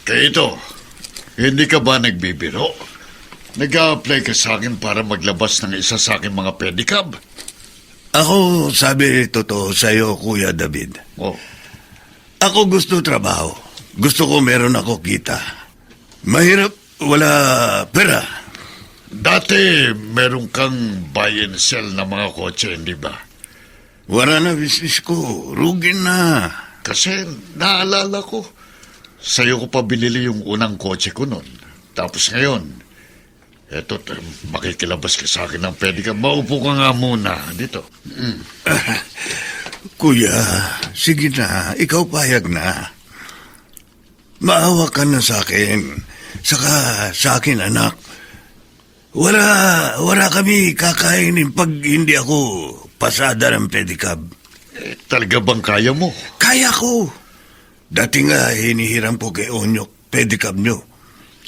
Kaito, hindi ka ba nagbibiro? Nag-a-apply ka sa akin para maglabas ng isa sa aking mga pedicab? Ako sabi totoo sa'yo, Kuya David. Oh. Ako gusto trabaho. Gusto ko meron ako kita. Mahirap, wala pera. Dati, meron kang buy and sell na mga kotse, hindi ba? Wala na business ko. Rugi na. Kasi naalala ko, sa'yo ko pa binili yung unang kotse ko noon. Tapos ngayon, eto, makikilabas ka sa akin ng pedicab. Maupo ka nga muna dito. Kuya, sige na. Ikaw payag na. Maawa ka na sa akin. Saka sa akin, anak. Wala kami kakainin pag hindi ako pasada ng pedicab. Talaga bang kaya mo? Kaya ko. Dati nga hinihiram ko kay Onyok, pedicab nyo.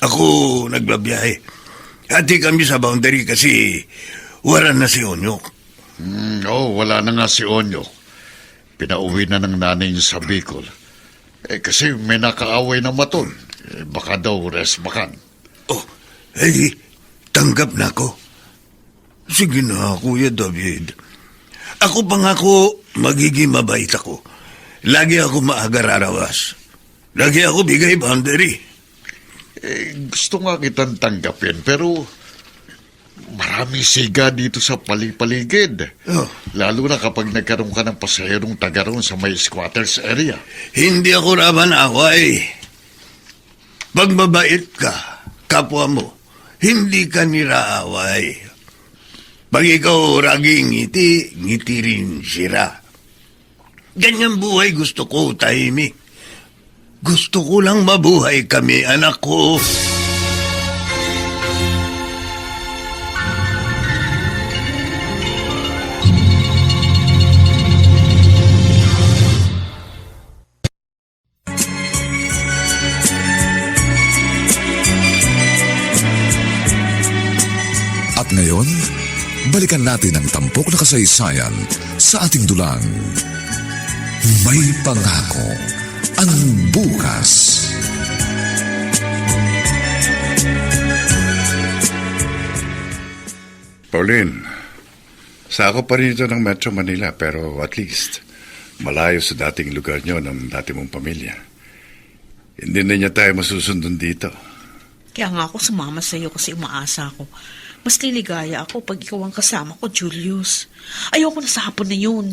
Ako nagbabiyahe. Hati kami sa boundary kasi wala na si Onyok. Wala na nga si Onyok. Pinauwi na ng nanay niya sa Bicol. Kasi may nakaaway na maton. Baka daw resmakan. Tanggap na ako. Sige na, Kuya David. Ako pangako, magiging mabait ako. Lagi ako maaga rarawas. Lagi ako bigay boundary. Gusto nga kitang tanggapin, pero marami siga dito sa paligid. Lalo na kapag nagkaroon ka ng pasaherong taga roon sa may squatters area. Hindi ako raman away. Pag mabait ka, kapwa mo, hindi ka niraaway. Pag ikaw raging ngiti, ngiti rin sira. Ganyan buhay gusto ko, tahimik. Gusto ko lang mabuhay kami, anak ko. At ngayon, balikan natin ang tampok na kasaysayan sa ating dulang. May pangako ang bukas. Pauline, sa ako pa rin ito ng Metro Manila pero at least malayo sa dating lugar nyo ng dati mong pamilya. Hindi na niya tayo masusundon dito. Kaya nga ako sumama sa'yo kasi umaasa ako. Mas liligaya ako pag ikaw ang kasama ko, Julius. Ayoko na sa hapon na yun.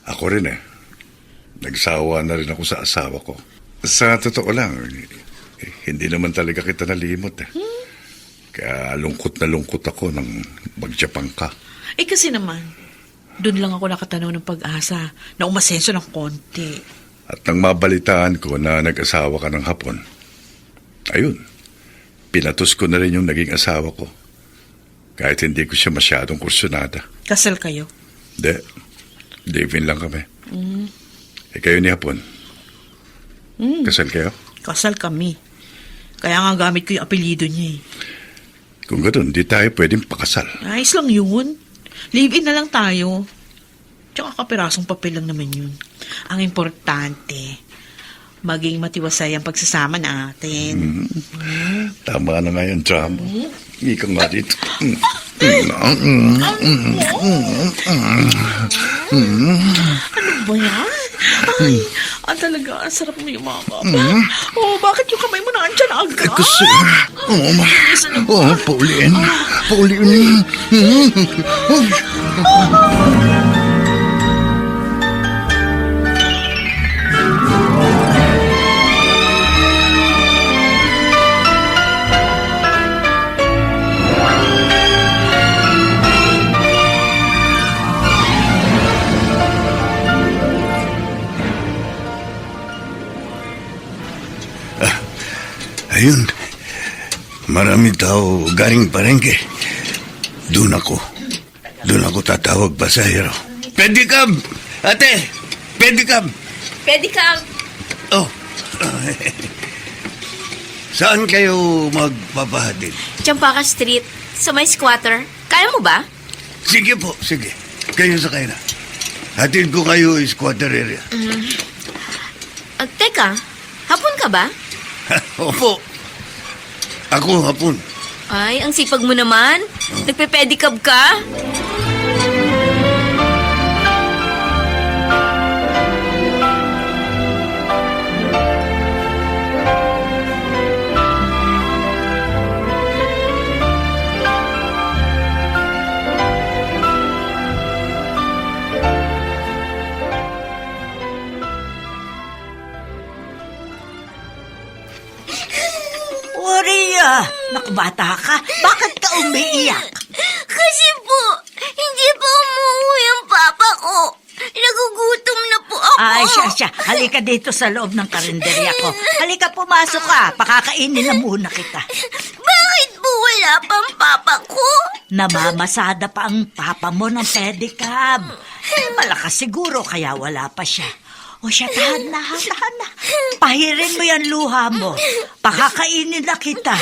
Ako rin eh. Nagsawa na rin ako sa asawa ko. Sa totoo lang, hindi naman talaga kita nalimot eh. Kaya lungkot na lungkot ako nang mag-Japan ka. Kasi naman, doon lang ako nakatanaw ng pag-asa na umasenso ng konti. At nang mabalitaan ko na nag-asawa ka ng Hapon, ayun, pinatos ko na rin yung naging asawa ko. Kahit hindi ko siya masyadong kursunada. Kasal kayo? Hindi. Live-in lang kami. Kayo ni Hapon? Kasal kayo? Kasal kami. Kaya nga gamit ko yung apelyido niya eh. Kung gano'n, di tayo pwedeng pakasal. Ayos lang yun. Live-in na lang tayo. Tsaka kapirasong papel lang naman yun. Ang importante, maging matiwasay ang pagsasama natin. Tama na nga yung drama. Ika nga dito. Ano ba yan? Ay, talaga, ang sarap mo yung mga kapa. Bakit yung kamay mo na andyan agad? Kasi, Pauline. Pauline. Ayun, marami tao galing palengke. Doon ako tatawag pasahero. Pedicab! Ate! Pedicab! Pedicab! Oh, saan kayo magpapahatid? Champaka Street, sa may squatter. Kaya mo ba? Sige po, sige. Kayo sa kayo na. Hatid ko kayo squatter area. Teka, hapon ka ba? Opo. Ako Hapon. Ay, ang sipag mo naman. Nagpe-pedicab ka? Maria! Naku, bata ka. Bakit ka umiiyak? Kasi po, hindi pa umuwi ang papa ko. Nagugutom na po ako. Ay, siya. Halika dito sa loob ng karinderya ko. Halika, pumasok ka. Pakakainin na muna kita. Bakit po wala pang papa ko? Namamasada pa ang papa mo ng pedicab. Malakas siguro kaya wala pa siya. O siya, tahan na. Pahirin mo yan luha mo. Pakakainin na kita.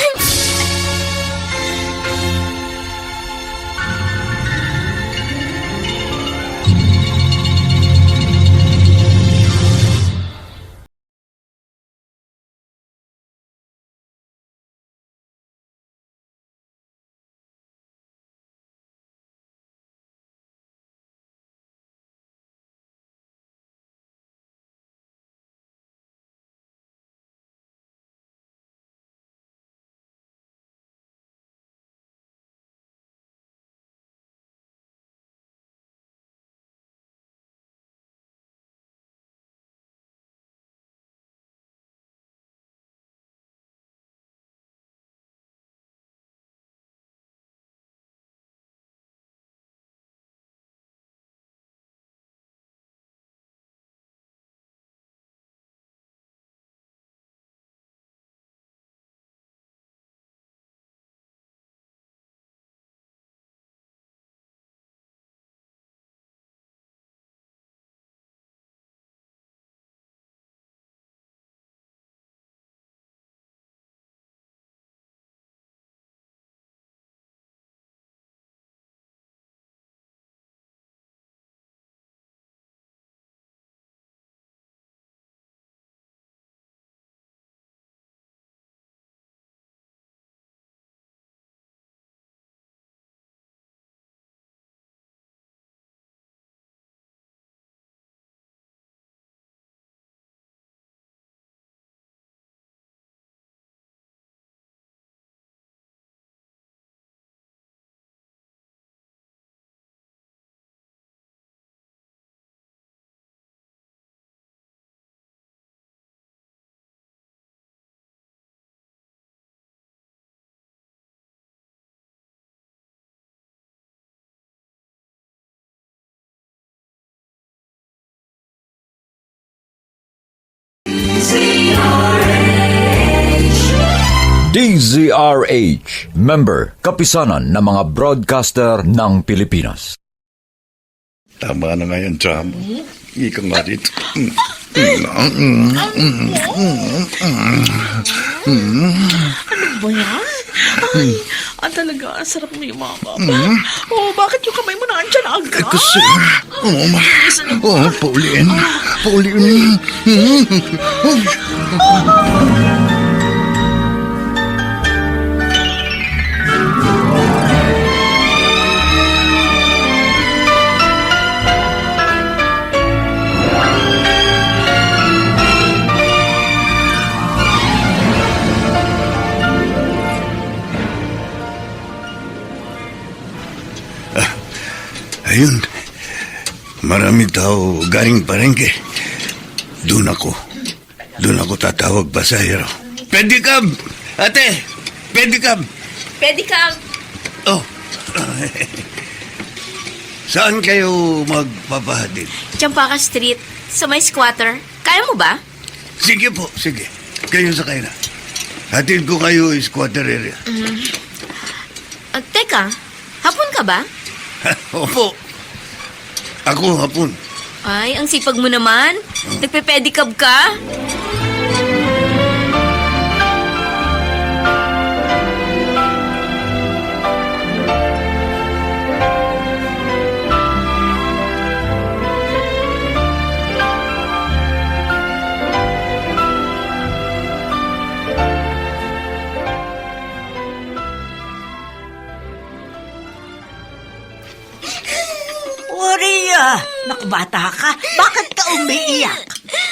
DZRH, member, kapisanan ng mga broadcaster ng Pilipinas. Tama na nga yan, Cham. Ika nga dito. Ano ba yan? Ay, talaga, ang sarap mo yung mga baba. Oh, bakit yung kamay mo na andyan agad? Kasi, Pauline. Pauline. Ayun, marami tao galing palengke. Doon ako tatawag pasahero. Pedicab! Ate! Pedicab! Pedicab! Oh. Saan kayo magpapahatid? Champaka Street, sa may squatter. Kaya mo ba? Sige po, sige. Kayo sakay na. Hatid ko kayo squatter area. Teka, hapon ka ba? Opo. Ako hapon. Ay, ang sipag mo naman. Nagpe-pedicab ka? Maria! Naku, bata ka. Bakit ka umiiyak?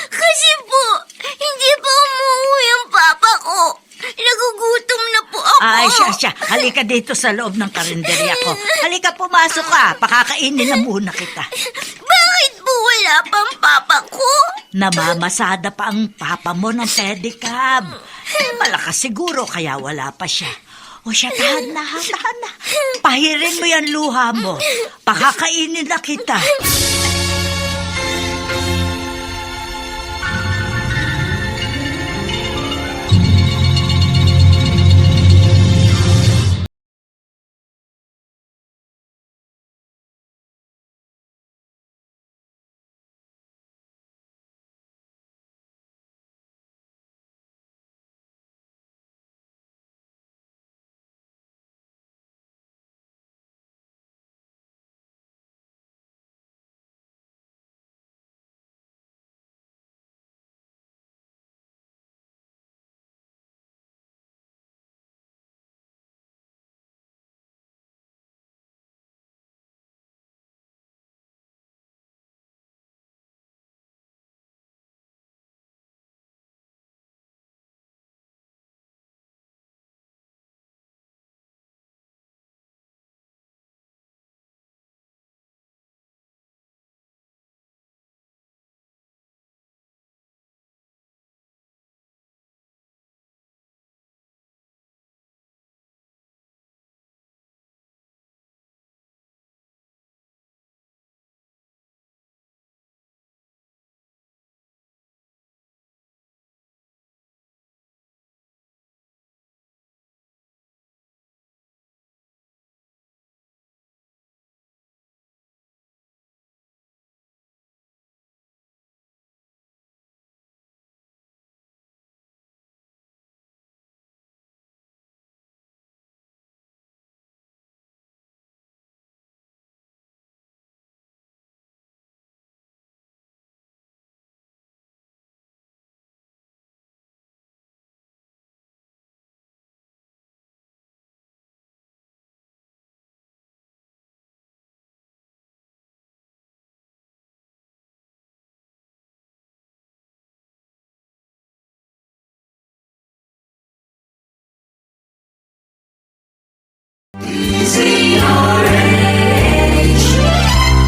Kasi po, hindi pa umuwi ang papa ko. Nagugutom na po ako. Ay, siya. Halika dito sa loob ng karinderya ko. Halika, pumasok ka. Pakakainin na muna kita. Bakit po wala pang papa ko? Namamasada pa ang papa mo ng pedicab. Malakas siguro kaya wala pa siya. O siya, tahan na. Pahirin mo yan luha mo. Pakakainin na kita.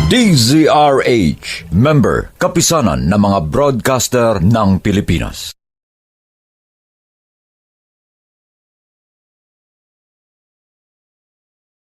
DZRH, member, kapisanan ng mga broadcaster ng Pilipinas.